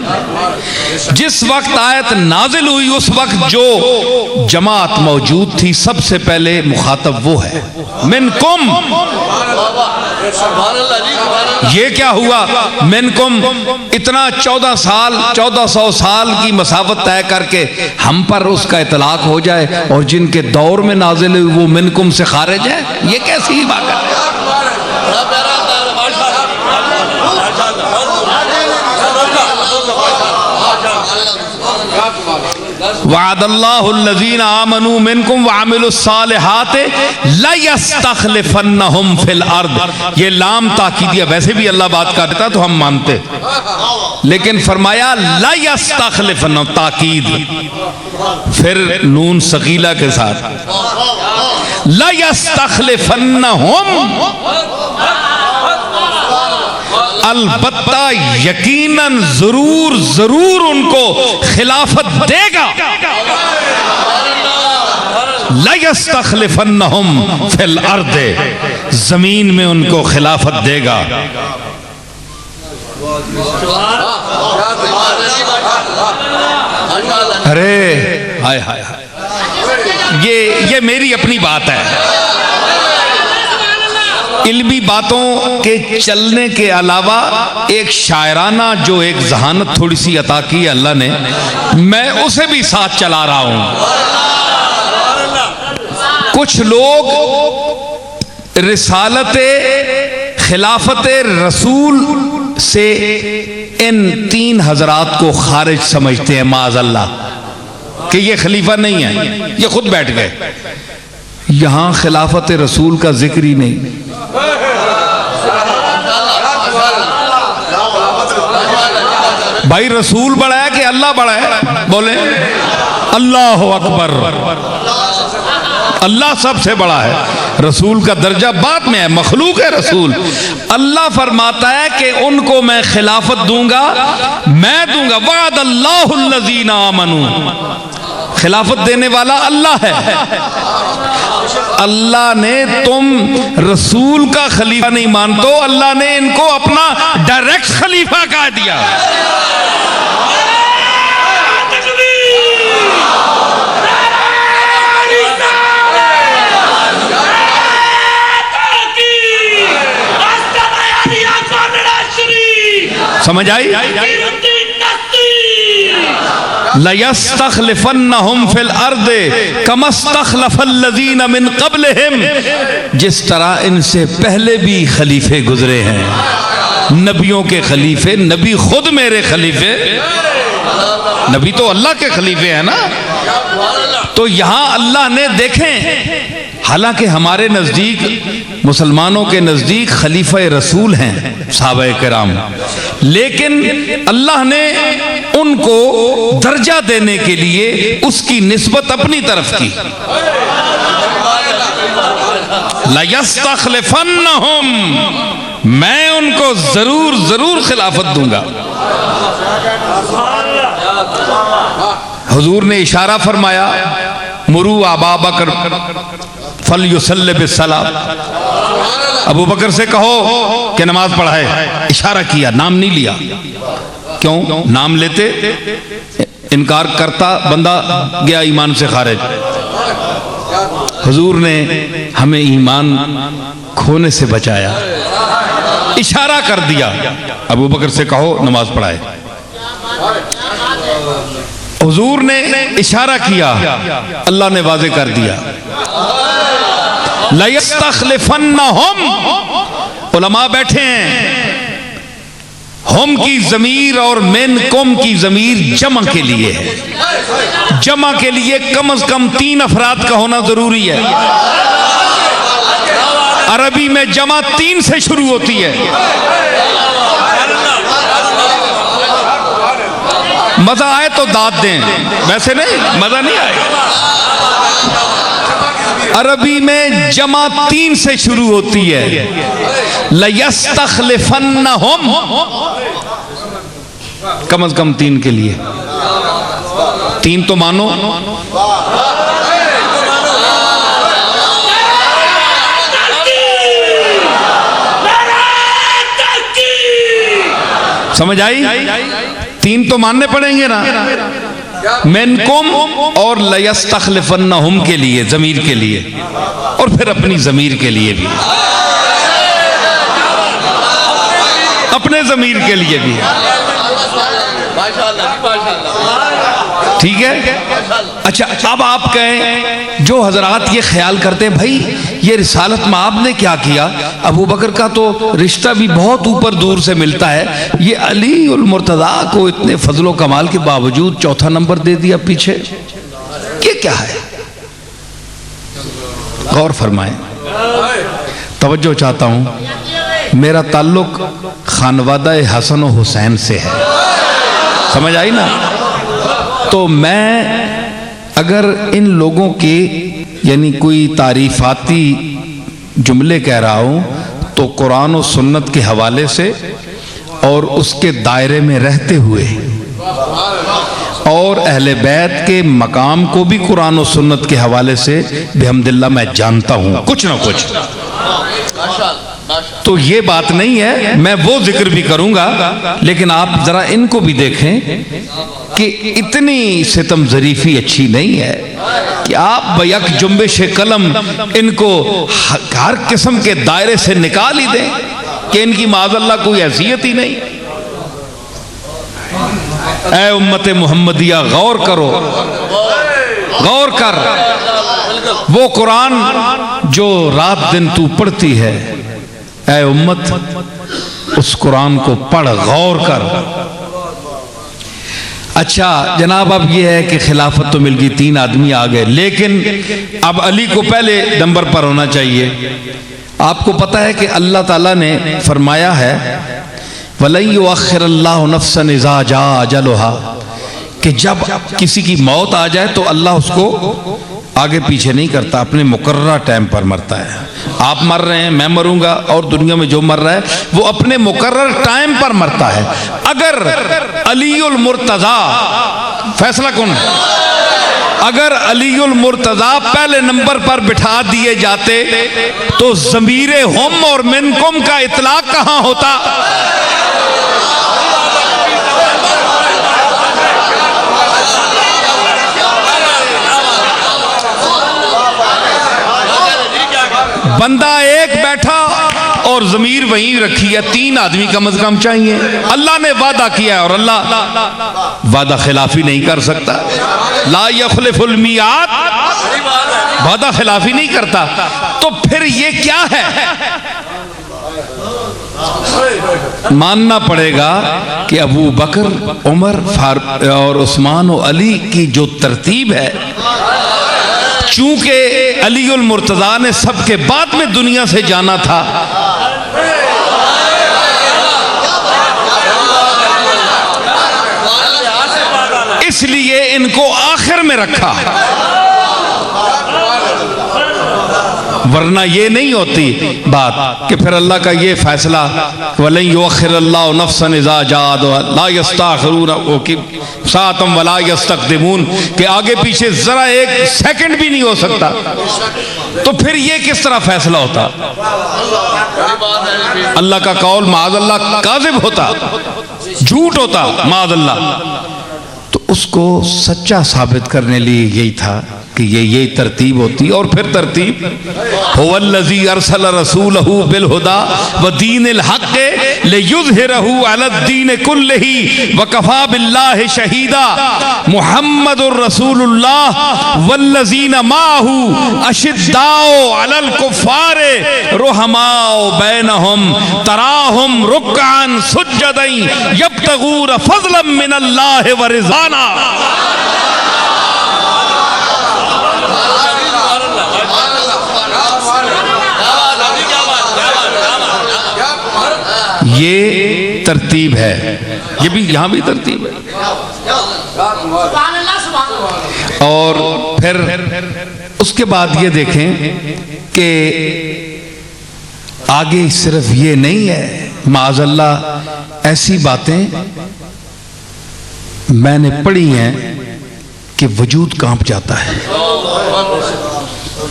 जिस वक्त आयत नाजिल हुई उस वक्त जो जमात मौजूद थी सबसे पहले मुखातब वो है मिनकुम। ये क्या हुआ मिनकुम, इतना 1400 साल की मसावत तय करके हम पर उसका इतलाक हो जाए और जिनके दौर में नाजिल हुई वो मिनकुम से खारिज है, ये कैसी बात है। वअदल्लाहुल्लज़ीना आमनू मिनकुम वअमिलुस्सालिहात लयस्तखलिफन्नहुम फिल अर्द। ये लाम ताकीदिया, वैसे भी अल्लाह बात करता तो हम मानते, लेकिन फरमाया लयस्तखलिफन्नहुम ताकीद, फिर नून सकीला के साथ लयस्तखलिफन्नहुम, अलबत्ता यकीनन जरूर जरूर उनको खिलाफत देगा। लयस्तखलिफन्नहुम फिल अर्द, जमीन में उनको खिलाफत देगा। अरे हाय हाय हाय, ये मेरी अपनी बात है। इल्मी बातों के चलने के अलावा एक शायराना जो एक जहानत थोड़ी सी अता की अल्लाह ने, मैं उसे भी साथ चला रहा हूं। कुछ लोग रिसालत खिलाफत रसूल से इन 3 हजरात को खारिज समझते हैं माज़अल्लाह, कि ये खलीफा नहीं है, ये खुद बैठ गए। यहां खिलाफत रसूल का जिक्र ही नहीं। भाई रसूल बड़ा है कि अल्लाह बड़ा है? बोले अल्लाह अकबर, अल्लाह सबसे बड़ा है, रसूल का दर्जा बाद में है, मखलूक है रसूल। अल्लाह फरमाता है कि उनको मैं खिलाफत दूंगा, मैं दूंगा। वअदल्लाहुल्लज़ीना आमनू, खिलाफत देने वाला अल्लाह है। अल्लाह ने, तुम रसूल का खलीफा नहीं मानते, अल्लाह ने इनको अपना डायरेक्ट खलीफा कह दिया। समझ आई? लयस्तखलिफन्नहुम फिल अर्द कमस्तखलफल्लज़ीना मिन क़ब्लिहिम, जिस तरह इनसे पहले भी खलीफे गुजरे हैं, नबियों के खलीफे। नबी खुद मेरे खलीफे, नबी तो अल्लाह के खलीफे हैं ना। तो यहां अल्लाह ने, देखें, हालांकि हमारे नजदीक, मुसलमानों के नजदीक खलीफा रसूल हैं सहाबाए किराम, लेकिन अल्लाह ने उनको दर्जा देने के लिए उसकी निस्बत अपनी तरफ की। लयस्तखलिफन्नहुम, मैं उनको जरूर जरूर खिलाफत दूंगा। हुजूर ने इशारा फरमाया, मुरू अबा बकर फलयुसल्लि बिस्सलाम, अबू बकर से कहो कि नमाज पढ़ाए। इशारा किया, नाम नहीं लिया। क्यों? नाम लेते इनकार करता बंदा गया ईमान से खारिज। हुजूर ने हमें ईमान खोने से बचाया, इशारा कर दिया, अबू बकर से कहो नमाज पढ़ाए। हुजूर ने इशारा किया, अल्लाह ने वाज़े कर दिया। लयस्तखलिफन्नहुम, उलमा बैठे हैं, हम की ज़मीर और मिनकुम की ज़मीर जमा के लिए है। जमा के लिए कम से कम 3 अफराद का होना जरूरी है। अरबी में जमा 3 से शुरू होती है। मजा आए तो दाद दें, वैसे नहीं, मजा नहीं आएगा। अरबी में जमा 3 से शुरू होती है, लयस्तखलिफन्नहुम, कम से कम 3 के लिए। 3 तो मानो। समझ आई? 3 तो मानने पड़ेंगे ना, मिनकुम और लयस्तखलिफन्नहुम के लिए, जमीर के लिए, और फिर अपनी जमीर के लिए भी, अपने जमीर के लिए भी। ठीक है। अच्छा, अब आप कहें, जो हजरात ये ख्याल करते हैं भाई ये रिसालत में आपने क्या किया, अबू बकर का तो रिश्ता भी बहुत ऊपर दूर से मिलता है, ये अली उल मुर्तज़ा को इतने फजलो कमाल के बावजूद 4था नंबर दे दिया पीछे, ये क्या है? गौर फरमाएं, तवज्जो चाहता हूं। मेरा ताल्लुक खानवादा हसन और हुसैन से है, समझ आई ना? तो मैं अगर इन लोगों के यानी कोई तारीफाती जुमले कह रहा हूं तो कुरान और सुन्नत के हवाले से और उसके दायरे में रहते हुए, और अहले बैत के मकाम को भी कुरान और सुन्नत के हवाले से बिहम्दिल्लाह मैं जानता हूं कुछ ना कुछ। तो ये बात नहीं है, मैं वो जिक्र भी करूंगा, लेकिन आप जरा इनको भी देखें कि इतनी सितम जरीफी अच्छी नहीं है कि आप बयक जुम्बिश कलम इनको हर किस्म के दायरे से निकाल ही दें कि इनकी माज़अल्लाह कोई हैसियत ही नहीं। ऐ उम्मत मुहम्मदिया, गौर करो, गौर कर, वो कुरान जो रात दिन तू पढ़ती है, ऐ उम्मत उस कुरान को पढ़, गौर कर। अच्छा जनाब, अब यह है कि खिलाफत तो मिल गई, 3 आदमी आ गए, लेकिन अब अली को पहले नंबर पर होना चाहिए। आपको पता है कि अल्लाह ताला ने फरमाया है, वलन युअख्खिरुल्लाहु नफ्सन इज़ा जाअ अजलुहा, कि जब किसी की मौत आ जाए तो अल्लाह उसको आगे पीछे नहीं करता, अपने मुकर्रर टाइम पर मरता है। आप मर रहे हैं, मैं मरूंगा, और दुनिया में जो मर रहा है वो अपने मुकर्रर टाइम पर मरता है। अगर अलीउल मुर्तज़ा, फैसला कौन है, अगर अलीउल मुर्तज़ा पहले नंबर पर बिठा दिए जाते तो ज़मीरे हुम और मिनकुम का इतलाक कहां होता? बंदा एक बैठा और जमीर वहीं रखी है, 3 आदमी कम से कम चाहिए। अल्लाह ने वादा किया है और अल्लाह वादा खिलाफी नहीं कर सकता। ला यखलिफुल मियाद, वादा खिलाफी नहीं करता। तो फिर ये क्या है? मानना पड़ेगा कि अबू बकर, उमर और उस्मान और अली की जो तरतीब है, चूंकि अलीउल मुर्तज़ा ने सबके बाद में दुनिया से जाना था, इसलिए इनको आखिर में रखा, वरना ये नहीं होती बात कि फिर अल्लाह का ये फैसला, वलन युअख्खिरुल्लाहु नफ्सन इज़ा जाअ ला यस्तअखिरून सातम वला यस्तक़दिमून, कि आगे पीछे जरा 1 सेकंड भी नहीं हो सकता। तो फिर ये किस तरह फैसला होता? अल्लाह का कौल माज़अल्लाह काज़िब होता, झूठ होता माज़अल्लाह। तो उसको सच्चा साबित करने लिए यही था कि ये तरतीब होती। और फिर तरतीब, हुवल्लज़ी अरसल रसूलहू बिल हुदा व दीनिल हक़्क़ लियुज़हिरहू अलद्दीन कुल्लिही व कफ़ा बिल्लाहि शहीदा, मुहम्मदुर रसूलुल्लाह वल्लज़ीना माअहू अशिद्दाउ अलल कुफ़्फ़ारि रुहमाउ बैनहुम तराहुम रुक्अन सुज्जदन यब्तगून फ़ज़लन मिनल्लाहि व रिज़वाना। ये तरतीब है, ये भी यहां भी तरतीब है। और फिर उसके बाद ये देखें कि आगे सिर्फ ये नहीं है, माज़अल्लाह ऐसी बातें मैंने पढ़ी हैं कि वजूद कांप जाता है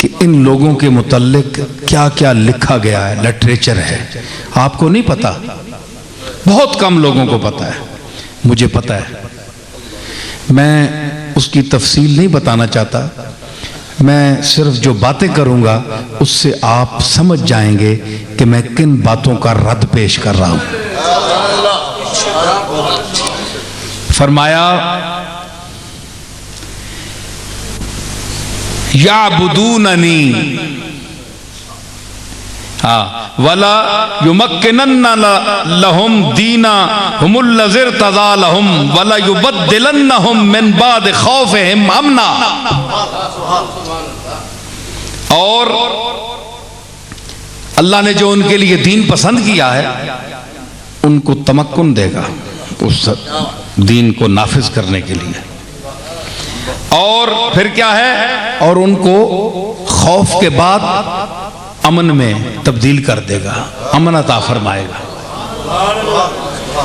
कि इन लोगों के मुतल्लिक क्या क्या लिखा गया है, लिटरेचर है। आपको नहीं पता, बहुत कम लोगों को पता है, मुझे पता है। मैं उसकी तफसील नहीं बताना चाहता, मैं सिर्फ जो बातें करूंगा उससे आप समझ जाएंगे कि मैं किन बातों का रद्द पेश कर रहा हूं। फरमाया याबुदूननी वला युमक्किनन्ना लहुम दीना हुमुल्लज़ी इर्तज़ा लहुम वला युबद्दिलन्नहुम मिन बाद खौफिहिम अमना। और अल्लाह ने जो उनके लिए दीन पसंद किया है उनको तमक्कुन देगा उस दीन को नाफिज करने के लिए, और फिर क्या है, और उनको खौफ के बाद अमन में तब्दील कर देगा, अमन अता फरमाएगा।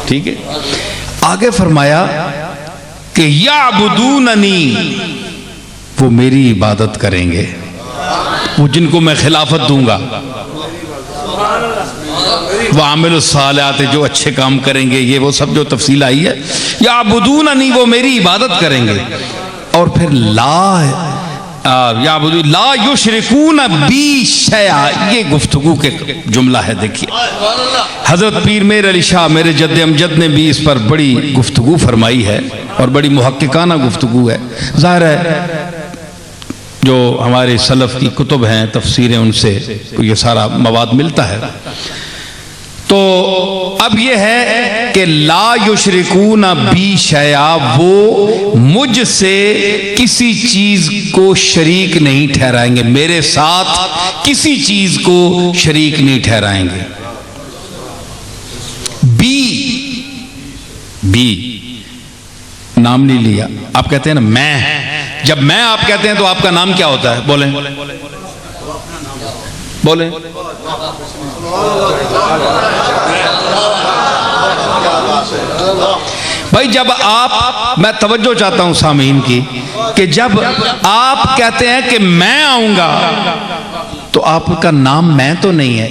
ठीक है, आगे फरमाया कि याबुदूननी, वो मेरी इबादत करेंगे, वो जिनको मैं खिलाफत दूंगा, वो आमिलुस सालिहात, जो अच्छे काम करेंगे, ये वो सब जो तफसील आई है। याबुदूननी, वो मेरी इबादत करेंगे। और फिर ला युशरिकून बी शैआ, ये गुफ्तगू के जुमला है। देखिए हजरत पीर मेर अली शाह मेरे जद्द अमजद ने भी इस पर बड़ी गुफ्तगू फरमाई है और बड़ी मुहक्किकाना गुफ्तगू है। जाहिर है जो हमारे सलफ की कुतुब हैं, तफसीरें, उनसे ये सारा मवाद मिलता है। तो अब ये है कि ला युशरिकून बी शैआ, वो मुझसे किसी चीज को शरीक नहीं ठहराएंगे, मेरे साथ किसी चीज को शरीक नहीं ठहराएंगे। बी नाम नहीं लिया, आप कहते हैं ना मैं, जब मैं आप कहते हैं तो आपका नाम क्या होता है? बोलें बोलें। भाई जब आप, मैं तवज्जो चाहता हूं सामीन की, कि जब आप कहते हैं कि मैं आऊंगा तो आपका नाम मैं तो नहीं है।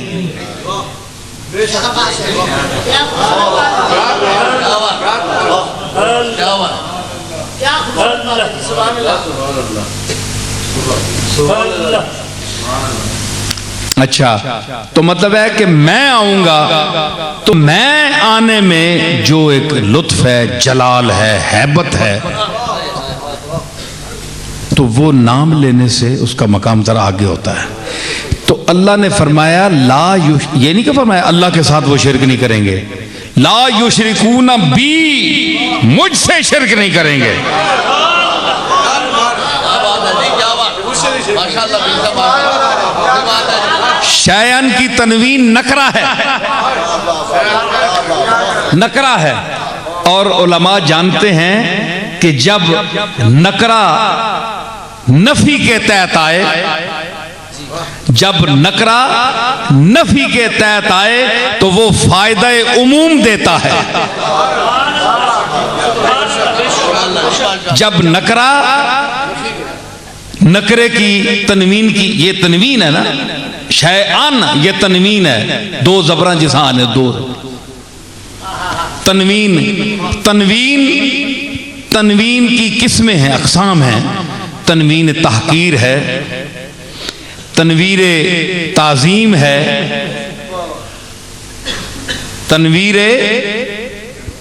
अच्छा, तो मतलब है कि मैं आऊंगा तो मैं आने में जो एक लुत्फ है, जलाल है, हैबत है, तो वो नाम लेने से उसका मकाम जरा आगे होता है। तो अल्लाह ने फरमाया ये नहीं कि फरमाया अल्लाह के साथ वो शिरक नहीं करेंगे, ला युशरिकून बी, मुझसे शिरक नहीं करेंगे। शैअन की तनवीन नकरा है, नकरा है। और उलमा जानते हैं कि जब नकरा नफी के तहत आए, जब नकरा नफी के तहत आए तो वो फायदा उमूम देता है। जब नकरा, नकरे की तनवीन की, ये तनवीन है ना, शैअन, ये तनवीन है, दो जबरा जिसान है, दो तनवीन। तनवीन की किस्में हैं, अक़साम हैं। तनवीन तहकीर है, तनवीर ताज़ीम है, तनवीर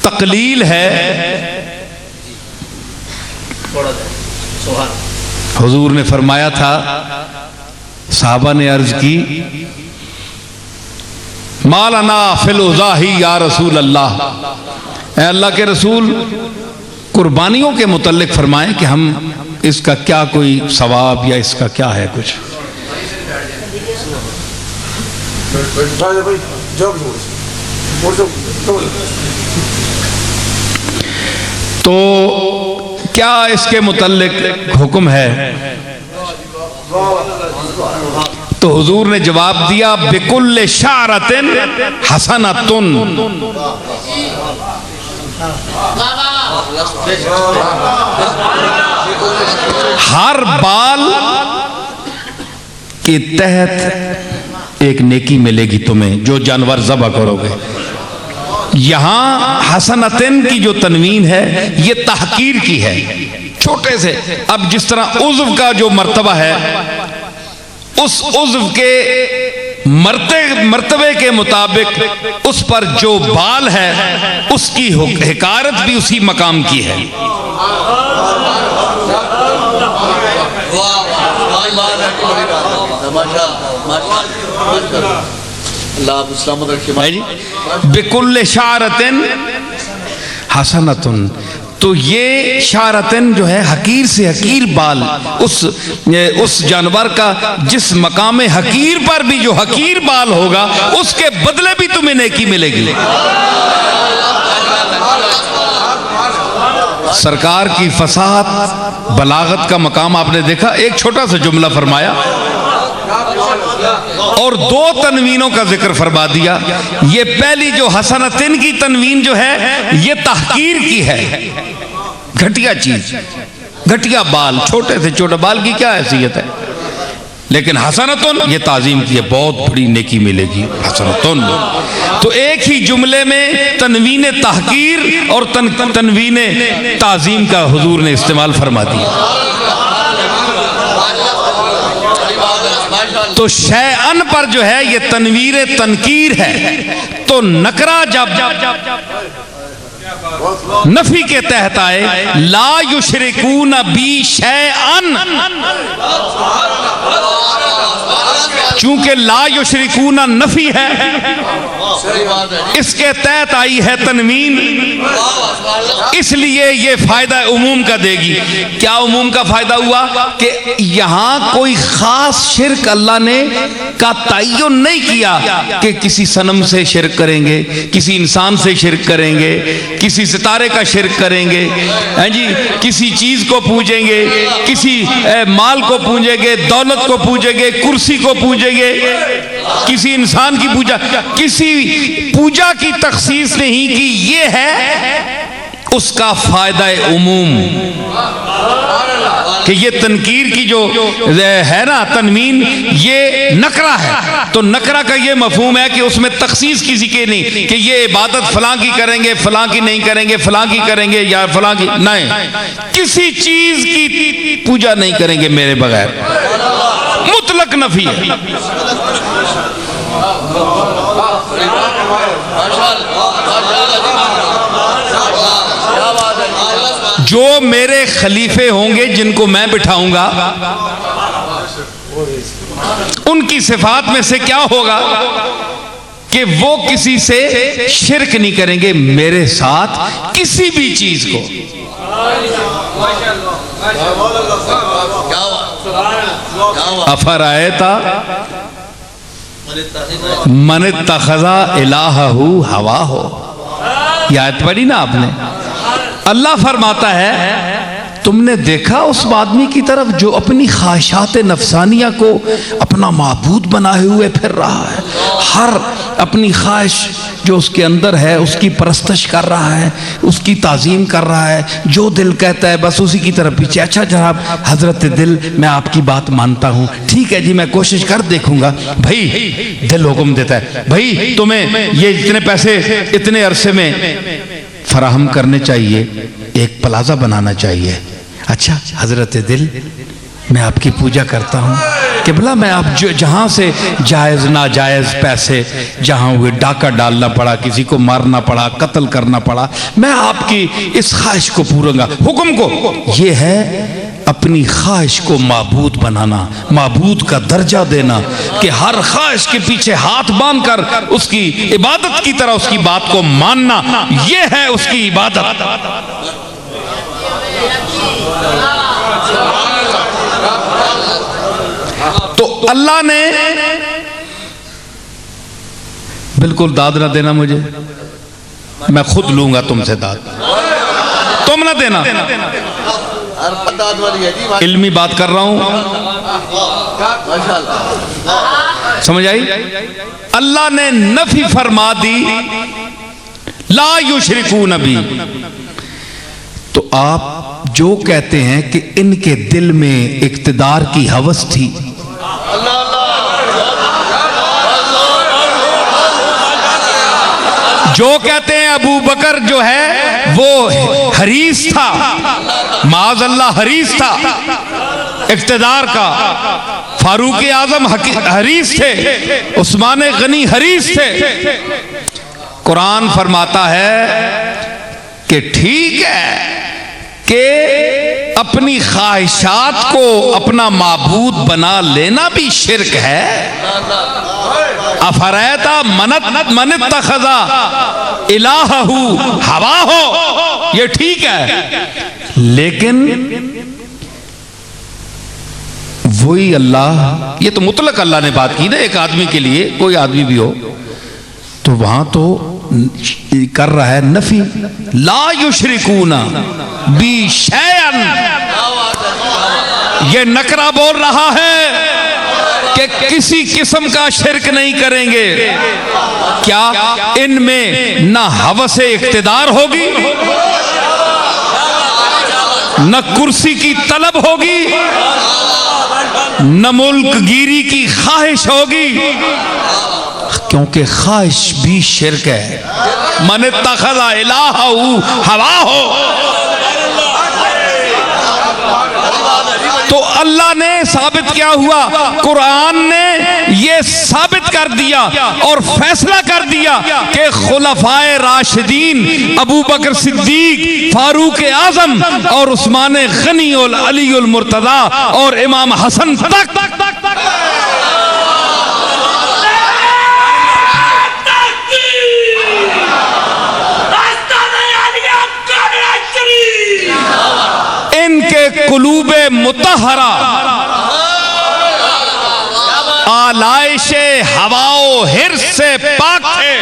तकलील है। हुजूर ने फरमाया था, साहबा ने अर्ज की, मालना फिल उज़ाही या रसूल अल्लाह, ऐ अल्लाह के रसूल, कुर्बानियों के मुतल्लिक फरमाएं कि हम इसका क्या कोई सवाब या इसका क्या है कुछ। तो क्या इसके मुतल्लिक हुक्म है? तो हुजूर ने जवाब दिया बिकुल्ले शारतिन हसनतुन, हर बाल के तहत एक नेकी मिलेगी तुम्हें जो जानवर ज़बह करोगे। यहां हसनतिन की जो तनवीन है ये तहकीर की है, छोटे से। अब जिस तरह उज़्व का जो मर्तबा है, उस उज़्व के मर्तबे के मुताबिक उस पर जो बाल है उसकी हिकारत भी उसी मकाम की है। बिकुल्ले शारतिन हसनतुन, तो ये शारतन जो है हकीर से हकीर बाल, उस जानवर का जिस मकाम हकीर पर भी जो हकीर बाल होगा उसके बदले भी तुम्हें नेकी मिलेगी। सरकार की फसाहत बलागत का मकाम आपने देखा। एक छोटा सा जुमला फरमाया और दो तनवीनों का जिक्र फरमा दिया। ये पहली जो हसनतिन की तनवीन जो है ये तहकीर की है, घटिया चीज, घटिया बाल, छोटे से छोटे बाल की क्या हैसियत है। लेकिन हसनतुन ये ताजीम की है, बहुत बड़ी नेकी मिलेगी हसनतुन। तो एक ही जुमले में तनवीन तहकीर और तनवीन ताजीम का हुजूर ने इस्तेमाल फरमा दिया। तो शैअन पर जो है ये तनवीर तनकीर है। तो नकरा जब नफी के तहत आए, ला युशरिकून बी शैअन, चूंकि ला युशरिकून नफी है इसके तहत आई है तनवीन, इसलिए ये फायदा उमूम का देगी। क्या उमूम का फायदा हुआ कि यहां कोई खास शिरक अल्लाह ने का तय्युन नहीं किया कि किसी सनम से शिरक करेंगे, किसी इंसान से शिरक करेंगे, किसी सितारे का शिरक करेंगे, हैं जी, किसी चीज को पूजेंगे, किसी माल को पूजेंगे, दौलत को पूजेंगे, कुर्सी को पूजेंगे, किसी इंसान की पूजा, किसी पूजा की तखसीस नहीं की। ये है उसका फायदा उमूम कि ये तनकीर की जो है ना तनवीन, ये नकरा है। तो नकरा का ये मफहूम है कि उसमें तखसीस किसी के नहीं कि ये इबादत फलां की करेंगे, फलां की नहीं करेंगे, फलां की करेंगे या फलां की नहीं, किसी चीज की पूजा नहीं करेंगे मेरे बगैर, मुतलक नफी है। जो मेरे खलीफे होंगे जिनको मैं बिठाऊंगा उनकी सिफात में से क्या होगा कि वो किसी से शिरक नहीं करेंगे मेरे साथ किसी भी चीज को। अफरायता मन तखज़ा इलाहहू हवा हो, याद पढ़ी ना आपने। अल्लाह फरमाता है तुमने देखा उस आदमी की तरफ जो अपनी ख्वाहिशात नफसानिया को अपना माबूद बनाए हुए फिर रहा है, हर अपनी ख्वाहिश जो उसके अंदर है उसकी परस्तश कर रहा है, उसकी ताज़ीम कर रहा है, जो दिल कहता है बस उसी की तरफ पीछे। अच्छा जनाब हजरत दिल, मैं आपकी बात मानता हूँ, ठीक है जी मैं कोशिश कर देखूंगा। भाई दिल हुक्म देता है भाई तुम्हें ये इतने पैसे इतने अरसे में फराहम करने चाहिए, एक प्लाजा बनाना चाहिए। अच्छा हजरत दिल मैं आपकी पूजा करता हूँ कि भला मैं आप जो जहाँ से जायज़ नाजायज़ पैसे जहाँ हुए, डाका डालना पड़ा, किसी को मारना पड़ा, कत्ल करना पड़ा, मैं आपकी इस ख्वाहिश को पूरूंगा, हुक्म को। ये है अपनी ख्वाहिश को माबूद बनाना, माबूद का दर्जा देना कि हर ख्वाहिश के पीछे हाथ बांधकर उसकी इबादत की तरह उसकी बात को मानना, ये है उसकी इबादत। तो अल्लाह ने बिल्कुल दाद ना देना मुझे, मैं खुद लूंगा तुमसे दाद, तुम ना देना। इल्मी बात कर रहा हूं, माशाल्लाह। समझ आई? अल्लाह ने नफी फरमा दी, ला युशरिकून बी। तो आप जो कहते हैं कि इनके दिल में इक्तिदार की हवस थी, जो कहते हैं अबू बकर जो है वो हरीस था, माज़ अल्लाह हरीस था इक्तिदार का, फारूक आजम हरीस थे, उस्मान गनी हरीस थे। कुरान फरमाता है कि ठीक है कि अपनी ख्वाहिशात को अपना माबूद बना लेना भी शिर्क है। अफरैता मन इत्तखज़ा इलाहहू हवाहू, ये ठीक है, लेकिन वही अल्लाह, ये तो मुतलक अल्लाह ने बात की ना, एक आदमी के लिए, कोई आदमी भी हो, तो वहां तो कर रहा है नफी, ला युशरिकूना बी शैअन, ये नकरा बोल रहा है कि किसी किस्म का शिरक नहीं करेंगे। क्या इनमें ना हवसे इक्तिदार होगी, न कुर्सी की तलब होगी, न मुल्क गिरी की ख्वाहिश होगी, क्योंकि ख्वाहिश भी शिरक है। मन इत्तखज़ा इलाहहू हवाहू। तो अल्लाह ने साबित क्या हुआ, कुरान ने ये साबित कर दिया और फैसला कर दिया कि खुलफाए राशिदीन अबू बकर सिद्दीक, फारूक आजम और उस्मान गनी और अली उल मुर्तजा और इमाम हसन तक इनके कुलूबे मुतहरा आलाइशे हवाओ हिर्स से पाक थे।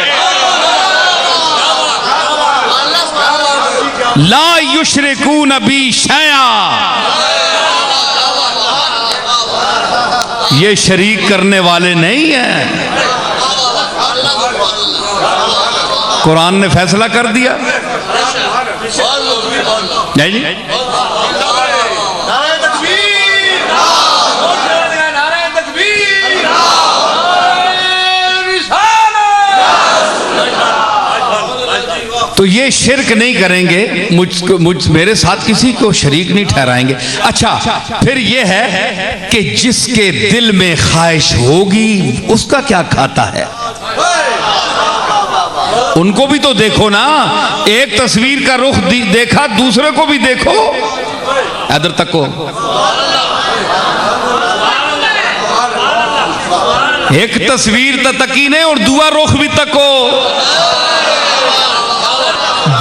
ला युशरिकून बी शैआ, ये शरीक करने वाले नहीं हैं। कुरान ने फैसला कर दिया। नहीं जी, तो ये शिरक नहीं करेंगे, मेरे साथ किसी को शरीक नहीं ठहराएंगे। अच्छा, फिर ये है कि जिसके दिल में ख्वाहिश होगी उसका क्या खाता है। उनको भी तो देखो ना, एक तस्वीर का रुख देखा, दूसरे को भी देखो, इधर तको, एक तस्वीर तकी ने और दुआ रुख भी तको।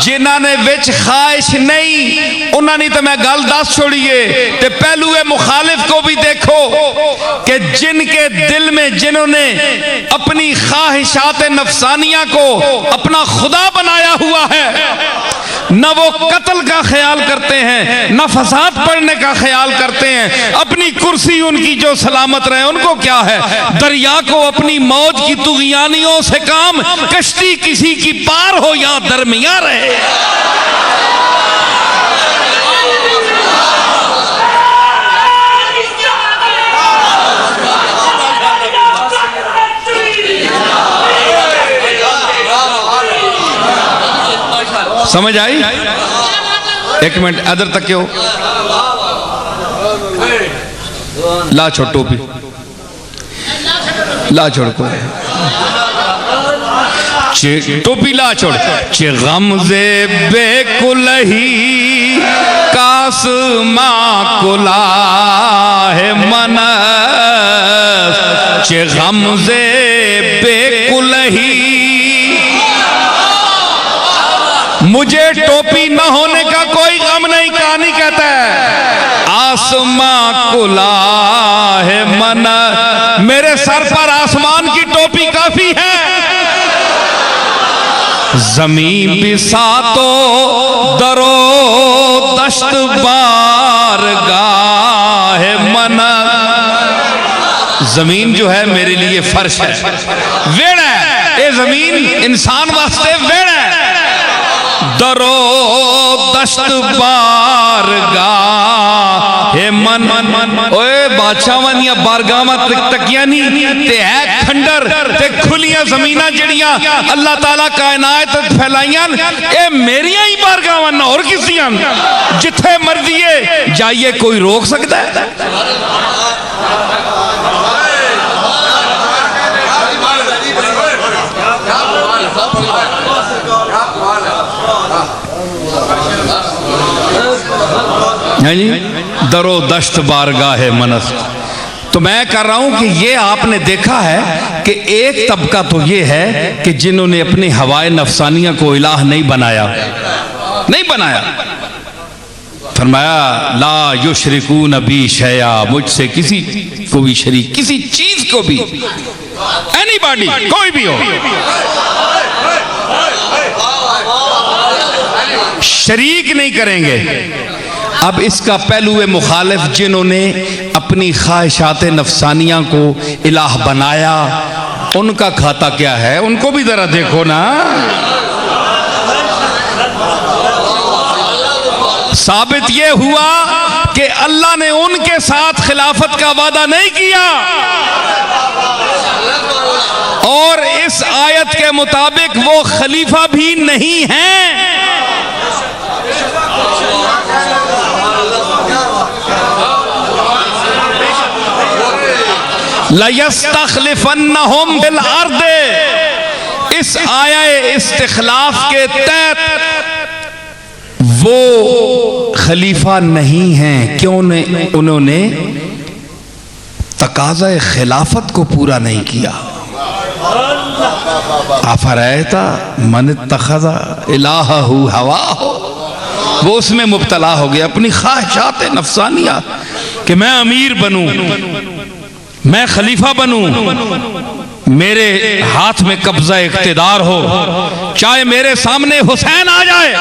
जिन्होंने विच ख्वाहिश नहीं, उन्होंने तो मैं गल दस छोड़िए, ते पहलू मुखालिफ को भी देखो कि जिनके दिल में, जिन्होंने अपनी ख्वाहिशात नफसानिया को अपना खुदा बनाया हुआ है, न वो कत्ल का ख्याल करते हैं, न फसाद पड़ने का ख्याल करते हैं, अपनी कुर्सी उनकी जो सलामत रहे उनको क्या है, दरिया को अपनी मौज की तुगियानियों से काम, कश्ती किसी की पार हो या दरमिया रहे। समझ आई? एक मिनट इधर तक क्यों, ला छोड़ टोपी, ला छोड़ को टोपी ला छोड़। चे गमज़े बेकुलही कासमा कुला है मन, चे गमज़े बेकुलही, मुझे टोपी न होने का कोई गम नहीं, कहानी कहता है। आसमां कुला है मन, मेरे सर पर आसमान की टोपी काफी है। जमीन बिसातो दरो दश्त बारगाह मन, जमीन जो है मेरे लिए फर्श है, वेड़ है। ये जमीन इंसान वास्ते वेड़ है। दरो दस्त बारगाह हे मन ओए बादशाहां दी बारगाहां तकिया नहीं ते है खंडर ते खुलियां ज़मीनां जड़ियां अल्लाह ताला कायनात फैलाइयां ए मेरियां ही बारगाहां ना और किसियां जिथे मर्जी जाइए कोई रोक सकता है? जी दरो दश्त बारगाह है मनस। तो मैं कर रहा हूं कि ये आपने देखा है कि एक तबका तो ये है कि जिन्होंने अपनी हवाए नफसानिया को इलाह नहीं बनाया, नहीं बनाया। फरमाया ला युशरिकून बी शैया, मुझसे किसी को भी शरीक, किसी चीज को भी, एनीबॉडी, कोई भी हो, शरीक नहीं करेंगे। अब इसका पहलू मुखालिफ जिन्होंने अपनी ख्वाहिशात नफसानिया को इलाह बनाया, उनका खाता क्या है? उनको भी जरा देखो ना। साबित ये हुआ कि अल्लाह ने उनके साथ खिलाफत का वादा नहीं किया और इस आयत के मुताबिक वो खलीफा भी नहीं है। लयस्तखलिफन्नहुम फिल अर्द, इस आया इस्तिखलाफ के तहत वो खलीफा नहीं हैं। क्यों नहीं? उन्होंने तकाज़ा खिलाफत को पूरा नहीं किया। अफरैता मन इत्तखज़ा इलाहहु हवाहु, वो उसमें मुब्तला हो गया, अपनी ख्वाहिशात नफसानिया कि मैं अमीर बनूं, मैं खलीफा बनूं, मेरे हाथ में कब्जा इख्तिदार हो, चाहे मेरे सामने हुसैन आ जाए।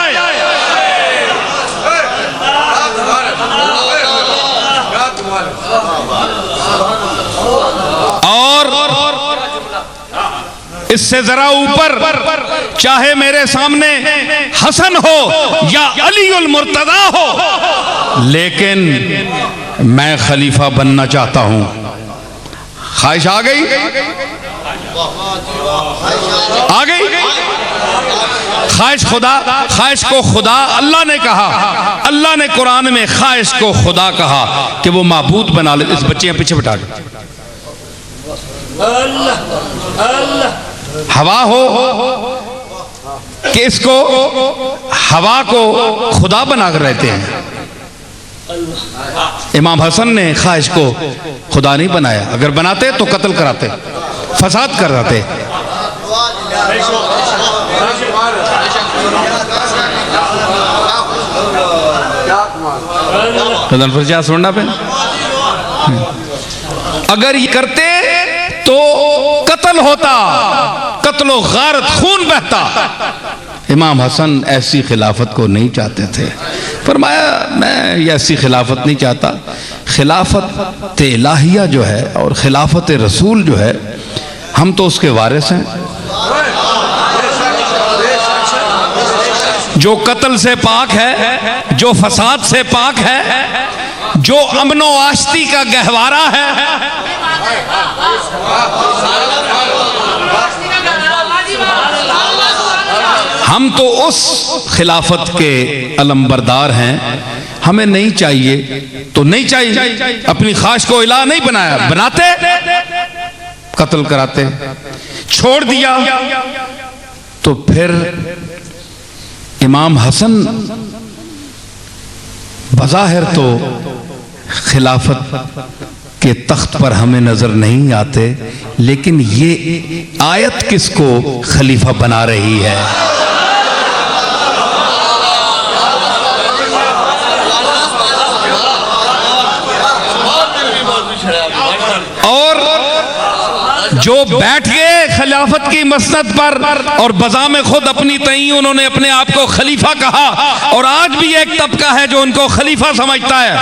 और इससे जरा ऊपर चाहे मेरे सामने हसन हो या अली उल मुर्तजा हो, लेकिन मैं खलीफा बनना चाहता हूं। ख्वाहिश आ गई, आ गई ख्वाहिश। खुदा, ख्वाहिश को खुदा अल्लाह ने कहा, अल्लाह ने कुरान में ख्वाहिश को खुदा कहा कि वो माबूद बना ले। इस बच्चे पीछे बिठा के हवा हो कि इसको हवा को खुदा बनाकर रहते हैं। इमाम हसन ने ख्वाहिश को खुदा नहीं बनाया, अगर बनाते तो कत्ल कराते, फसाद कराते। सुनना पे अगर ये करते तो कत्ल होता, कत्लो गारत, खून बहता। इमाम हसन ऐसी खिलाफत को नहीं चाहते थे। फरमाया मैं ये ऐसी खिलाफत नहीं चाहता। खिलाफत इलाहिया जो है और खिलाफत रसूल जो है, हम तो उसके वारिस हैं। जो कत्ल से पाक है, जो फसाद से पाक है, जो अमनो आश्ती का गहवारा है, हम तो उस खिलाफत के अलमबरदार हैं। हमें नहीं चाहिए तो नहीं चाहिए। अपनी ख्वाहिश को इलाह नहीं बनाया, बनाते कत्ल कराते, छोड़ दिया। तो फिर इमाम हसन बज़ाहिर तो खिलाफत के तख्त पर हमें नजर नहीं आते, लेकिन ये आयत किसको खलीफा बना रही है? और जो बैठ गए खिलाफत की मसनद पर और बजा में खुद अपनी तई उन्होंने अपने आप को खलीफा कहा, और आज भी एक तबका है जो उनको खलीफा समझता है।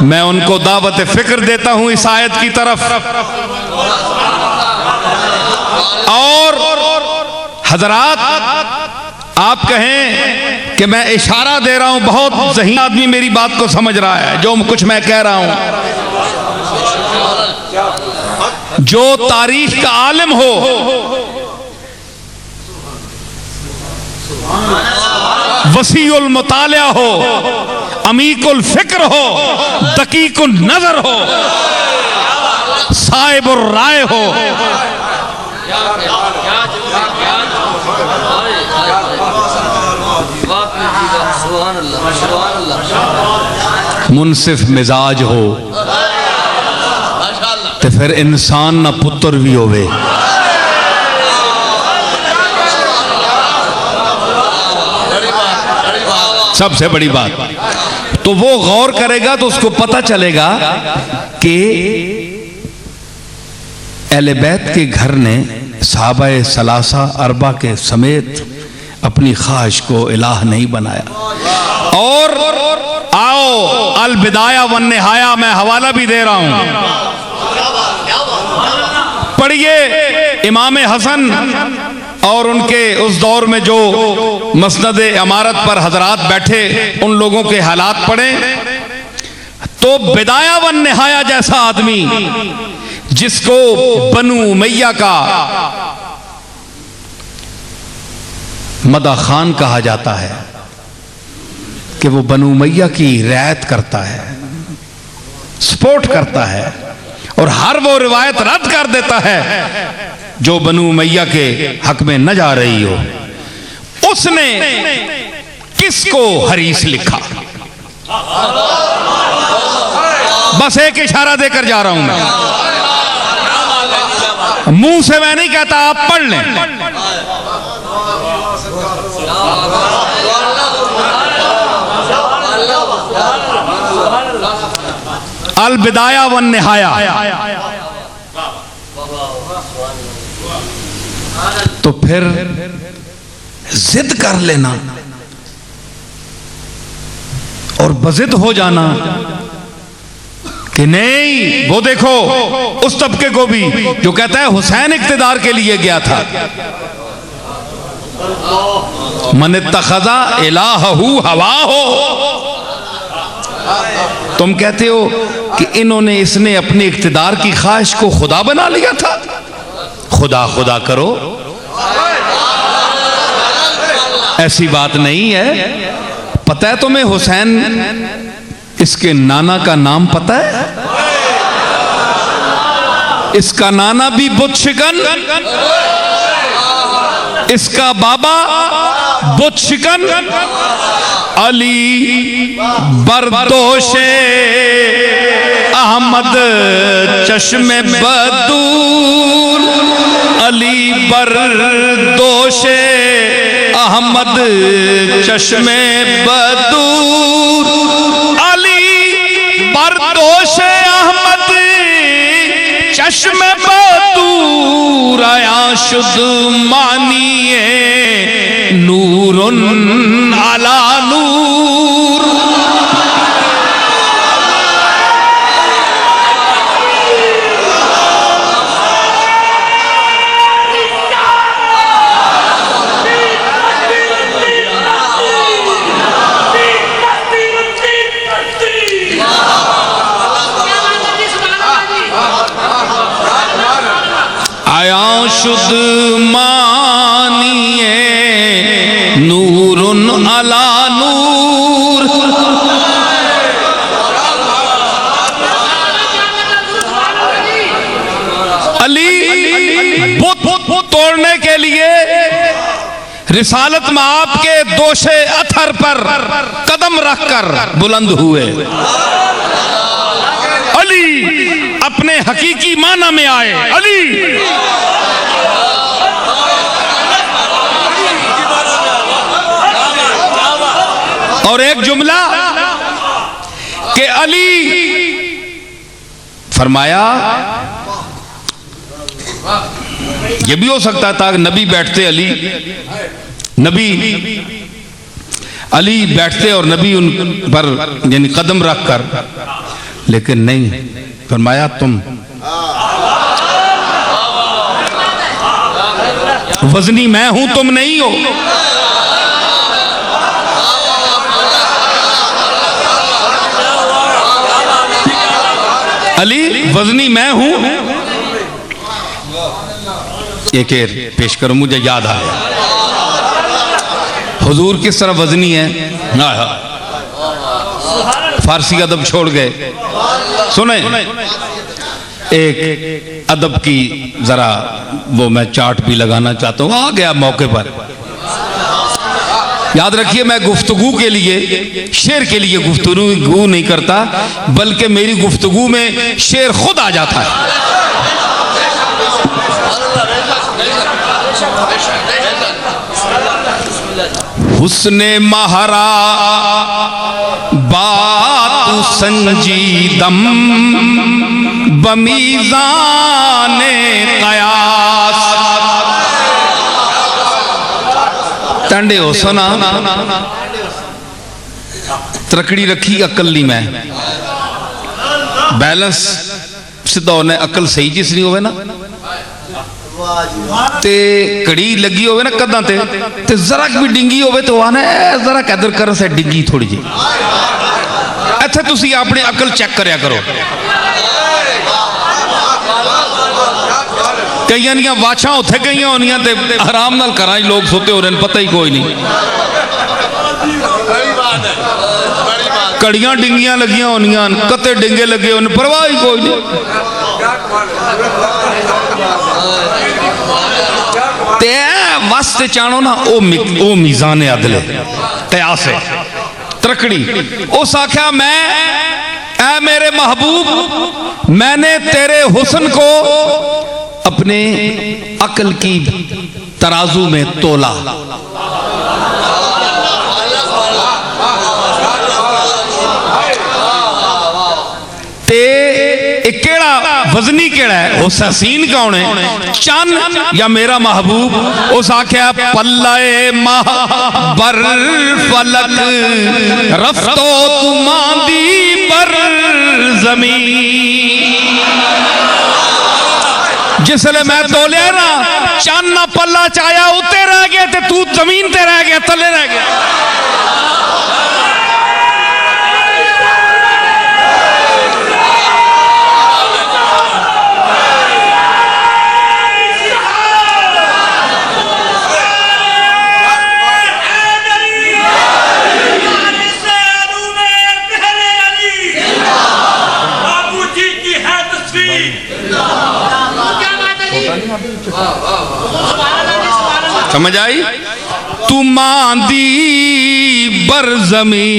मैं उनको दावत फिक्र देता हूं इस आयत की तरफ। और हजरात, आप कहें कि मैं इशारा दे रहा हूं, बहुत ज़हीन आदमी मेरी बात को समझ रहा है जो कुछ मैं कह रहा हूं। जो तारीख का आलिम हो, वसीउल मुतालिया हो, अमीकुल फिक्र हो, दकीकुल नजर हो, साहिबुर राय हो, मुनसिफ मिजाज हो, तो फिर इंसान ना पुत्र भी होवे। सबसे बड़ी बात, तो वो गौर करेगा तो उसको पता चलेगा कि अहले बैत के घर ने सहाबाए सलासा अरबा के समेत अपनी ख्वाहिश को इलाह नहीं बनाया। और आओ अल बिदाया वन निहाया, मैं हवाला भी दे रहा हूं, पढ़िए। इमाम हसन और उनके उस दौर में जो मसनद इमारत पर हजरात बैठे, उन लोगों के हालात पढ़े तो बिदाया वन निहाया जैसा आदमी, जिसको बनु उमैया का मदा खान कहा जाता है कि वो बनु उमैया की रियायत करता है, सपोर्ट करता है और हर वो रिवायत रद्द कर देता है जो बनु उमैया के हक में न जा रही हो, उसने किसको हरीस लिखा? बस एक इशारा देकर जा रहा हूं मैं, मुंह से मैं नहीं कहता, आप पढ़ लें। अल बिदाया वन निहाया। तो फिर जिद कर लेना और बजिद हो जाना कि नहीं, वो देखो उस तबके को भी जो कहता है हुसैन इक्तिदार के लिए गया था। मन इत्तखज़ा इलाहहू हवा हो, तुम कहते हो कि इसने अपने इक्तिदार की ख्वाहिश को खुदा बना लिया था। खुदा खुदा करो, ऐसी बात नहीं है। पता है तुम्हें हुसैन, इसके नाना का नाम पता है? इसका नाना भी बुत शिकन, इसका बाबा बुत शिकन। अली बरदोशे अहमद चश्मे बदूर, अली बरदोशे अहमद चश्मे बदूर, अली बरदोशे अहमद चश्मे बदूर, आया शुद्ध मानिए नूरुन अला नूर। आया शुद्ध मानिए नूरुन अला नूर। अली बुत तोड़ने के लिए रिसालत में आपके दोषे अथर पर कदम रखकर बुलंद हुए। अली अपने हकीकी माना में आए। अली और एक जुमला कि अली फरमाया, यह भी हो सकता था कि नबी बैठते, अली नबी अली बैठते और नबी उन पर यानी कदम रख कर, लेकिन नहीं, फरमाया तुम वजनी मैं हूं, तुम नहीं हो। अली वजनी मैं हूं। एक पेश करो, मुझे याद आ गया हुजूर किस तरह वजनी है। फारसी अदब छोड़ गए। सुने एक अदब की जरा वो मैं चार्ट भी लगाना चाहता हूं, आ गया मौके पर। याद रखिए, मैं गुफ्तगू के लिए, शेर के लिए गुफ्तगू नहीं करता, बल्कि मेरी गुफ्तगू में शेर खुद आ जाता है। हुस्ने महरा बात संजीदम बमीज़ाने क़यास। टंडे हो सुना, तरकड़ी रखी अकली में, बैलेंस सिद्धा होने, अकल सही जिस नहीं होवे ना ते कड़ी लगी होवे ना कदा ते जरा भी डिंगी होवे तो आना जरा कदर कर से डिंगी थोड़ी जी। इत्थे तुसी अपनी अकल चेक करया करो। कई दियां वाछां उत्थे गई होनियां ते आराम नाल घरां लोग सोते हो रहे हैं, पता ही कोई नहीं। कड़ियां डिंगियां लगियां होनियां, कते डिंगे लगे होने, परवाह ही कोई नहीं। ते वास्ते चाणो ना ओ मीज़ान अदले कयास है तरकड़ी। उस आख्या मैं ऐ मेरे महबूब, मैंने तेरे हुस्न को अपने अकल की तराजू में तोला। ते केड़ा वजनी केड़ा है, उस हसीन कौन है, चन या मेरा महबूब। उस आख्या पल्ले माह बर फलक रफ्तो तुमांदी पर जमीन। जिसले मैं तोलिया ना, चन ना पल्ला चाया उत्ते रह गया ते तू जमीन ते रह गया, थले रह गया। समझ आई? तू मांदी बरजमी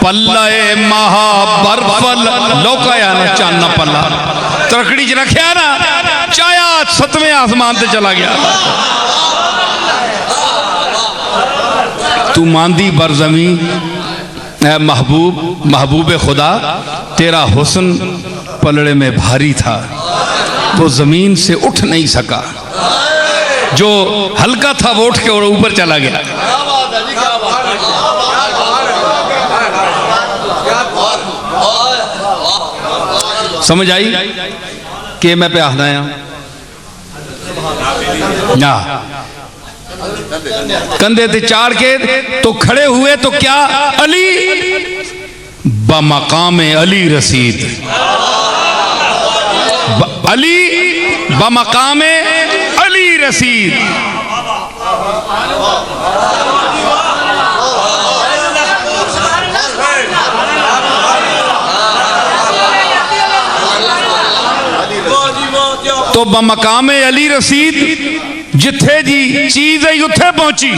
पल्ले महा बरफल लोकाया ना, चांद पल्ला तरकड़ी च रखिया ना, चाया 7वें आसमान से चला गया। तू मांदी बरजमी, ऐ महबूब, महबूब खुदा, तेरा हुस्न पलड़े में भारी था, वो जमीन से उठ नहीं सका। जो हल्का था वो उठ के और ऊपर चला गया। समझ आई कि मैं पे आखना है ना, कंधे ते चाड़ के तो खड़े हुए तो क्या, अली बमकाम अली रसीद, अली बमकाम अली रसीद। तो बमकाम अली रसीद, जिथे जी चीज है उथे पहुंची।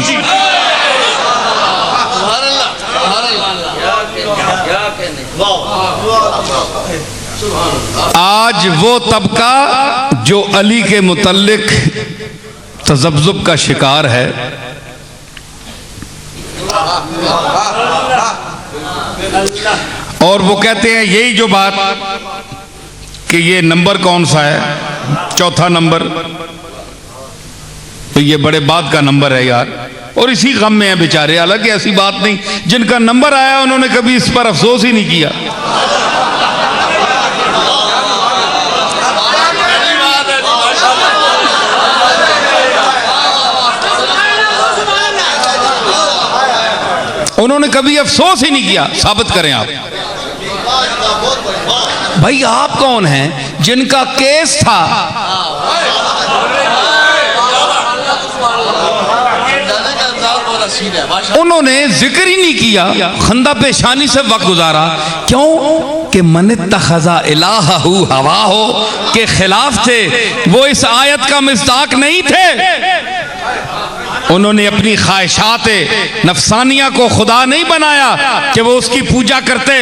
आज वो तबका जो अली के मुतल्लिक तज़ब्ज़ुब का शिकार है, और वो कहते हैं यही जो बात कि ये नंबर कौन सा है, चौथा नंबर, तो ये बड़े बात का नंबर है यार, और इसी गम में है बेचारे। हालांकि ऐसी बात नहीं, जिनका नंबर आया उन्होंने कभी इस पर अफसोस ही नहीं किया। उन्होंने कभी अफसोस ही नहीं किया। साबित करें आप। भाई आप कौन हैं जिनका केस था, उन्होंने जिक्र ही नहीं किया, खंदा पेशानी से वक्त गुजारा। क्यों? कि मन तखज़ा इलाहहू हवाहो के खिलाफ थे, वो इस आयत का मिस्दाक नहीं थे। उन्होंने अपनी ख्वाहिशात नफसानिया को खुदा नहीं बनाया कि वो उसकी पूजा करते।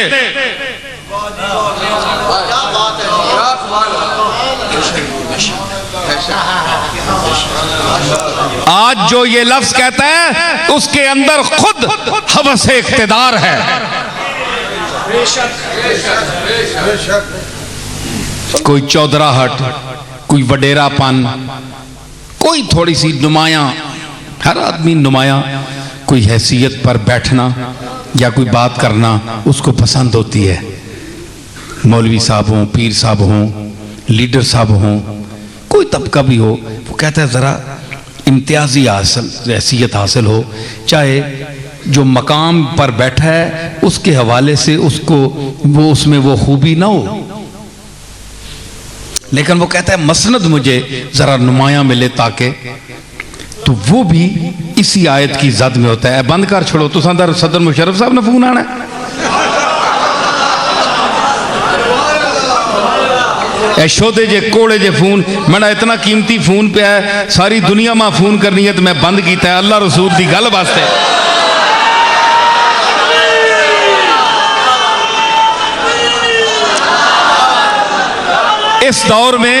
आज जो ये लफ्ज कहता है उसके अंदर खुद हवस इख्तिदार है। कोई चौधराहट, कोई वडेरापन, कोई थोड़ी सी नुमाया, हर आदमी नुमाया कोई हैसियत पर बैठना या कोई बात करना उसको पसंद होती है। मौलवी साहब हों, पीर साहब हों, लीडर साहब हों, कोई तबका भी हो, वो कहता है ज़रा इम्तियाजी हैसियत हासिल हो, चाहे जो मकाम पर बैठा है उसके हवाले से उसको वो उसमें वो खूबी ना हो, लेकिन वो कहता है मसनद मुझे ज़रा नुमाया मिले ताकि, तो वो भी इसी आयत की जद में होता है। बंद कर छोड़ो तो सदर मुशर्रफ साहब ने फोन आना है, शोदे जे कोड़े जे फोन, मेरा इतना कीमती फोन पे है, सारी दुनिया में फोन करनी है तो मैं बंद किया अल्लाह रसूल की गल वास्ते। इस दौर में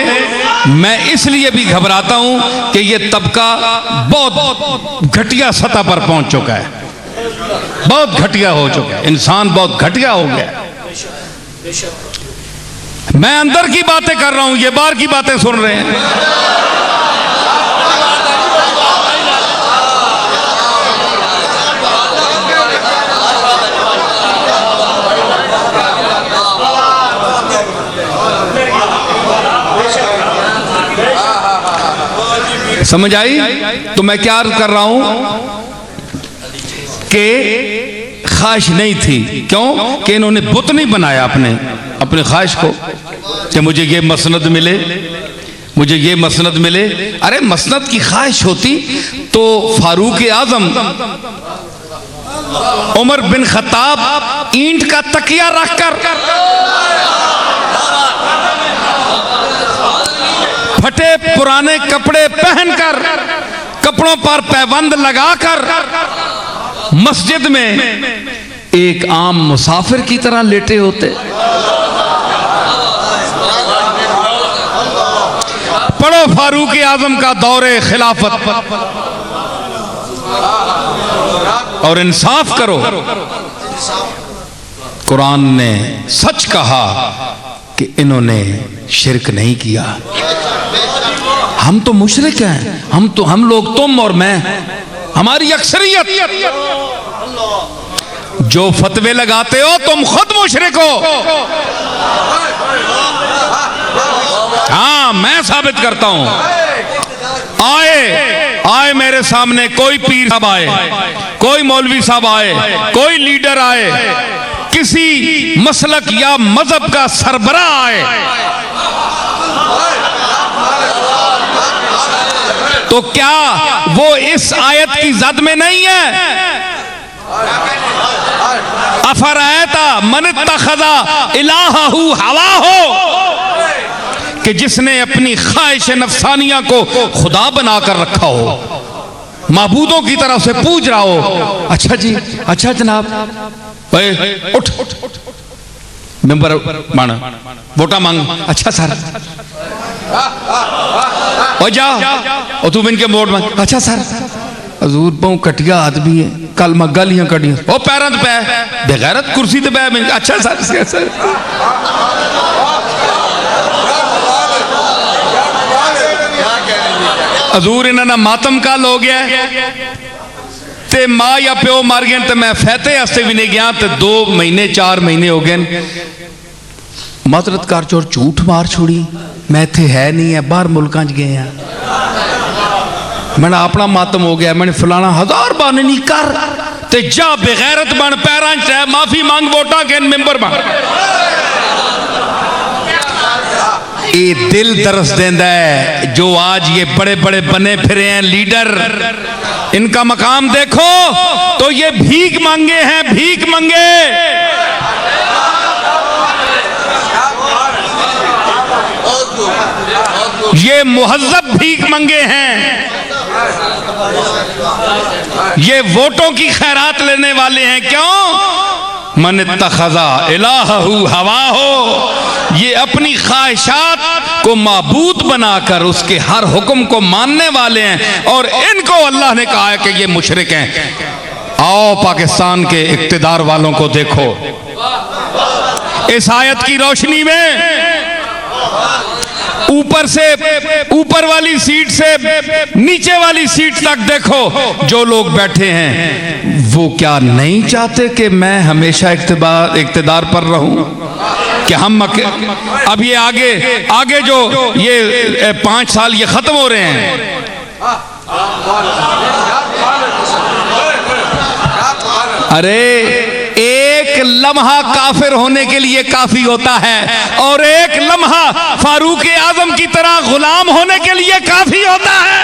मैं इसलिए भी घबराता हूं कि यह तबका बहुत घटिया सतह पर पहुंच चुका है, बहुत घटिया हो चुका है, इंसान बहुत घटिया हो गया। मैं अंदर की बातें कर रहा हूं, ये बाहर की बातें सुन रहे हैं। समझ आई? तो मैं क्या अर्ज कर रहा हूं कि ख्वाहिश नहीं थी। क्यों? कि इन्होंने बुत नहीं बनाया अपने ख्वाहिश को कि मुझे ये मसनद मिले, मुझे ये मसनद मिले। अरे मसनद की ख्वाहिश होती तो फारूक आजम उमर बिन खत्ताब ईंट का तकिया रखकर, फटे पुराने कपड़े पहनकर, कपड़ों पर पैबंद लगाकर मस्जिद में एक आम मुसाफिर की तरह लेटे होते। पढ़ो फारूक आजम का दौरे खिलाफत और इंसाफ करो। कुरान ने सच कहा कि इन्होंने शिरक नहीं किया। हम तो मुशरिक हैं, हम लोग, तुम और मैं, हमारी अक्सरियत। जो फतवे लगाते हो तुम खुद मुशरिक हो। हाँ, मैं साबित करता हूं। आए मेरे सामने कोई पीर साहब आए, कोई मौलवी साहब आए, कोई लीडर आए, किसी मसलक या मजहब का सरबराह आए, तो क्या वो इस आयत की जद में नहीं है? अफरायता मन तखज़ा इलाहहू हवाहो, कि जिसने अपनी ख्वाहिश नफसानिया को खुदा बनाकर रखा हो, माबूदों की तरफ से पूछ रहा हो। अच्छा जी, अच्छा जनाब, उठ मेंबर मान वोटा मांग। अच्छा सर, और जा और तू इनके वोट मांग। अच्छा सर, हजूर बहु कटिया आदमी है, कल मैं गालियां कटियां, वो पैरों पे बेगैरत कुर्सी ते बह। अच्छा सर, हजूर इन्होंने मातम कल हो गया ते मां या प्यो मर गए तो मैं फैते वास्ते भी नहीं गया तो 2 महीने 4 महीने हो गए मदरत कर चोर झूठ मार छोड़ी मैं इत्थे है नहीं है बाहर मुल्कां च गए हैं मैंने अपना मातम हो गया मैंने फलाना 1000 बहाने नहीं कर ते जा बेगैरत बन पैरां च रह माफी मांग वोटा के मेंबर बन ये दिल दरस देंदा है जो आज ये बड़े बड़े बने फिरे हैं लीडर इनका मकाम देखो तो ये भीख मांगे हैं भीख मांगे ये मुहज्जब भीख मंगे हैं ये वोटों की खैरात लेने वाले हैं क्यों मन तखज़ा इलाहू हवा हो ये अपनी ख्वाहिशात को माबूद बनाकर उसके हर हुक्म को मानने वाले हैं और इनको अल्लाह ने कहा है कि ये मुशरिक हैं आओ पाकिस्तान के इक्तिदार वालों को देखो इस आयत की रोशनी में ऊपर से ऊपर वाली सीट से नीचे वाली सीट तक देखो जो लोग बैठे हैं वो क्या नहीं चाहते कि मैं हमेशा इक्तिदार पर रहूं कि हम अब ये आगे जो ये 5 साल ये खत्म हो रहे हैं अरे एक लम्हा काफिर होने के लिए काफी होता है और एक लम्हा फारूक आजम की तरह गुलाम होने के लिए काफी होता है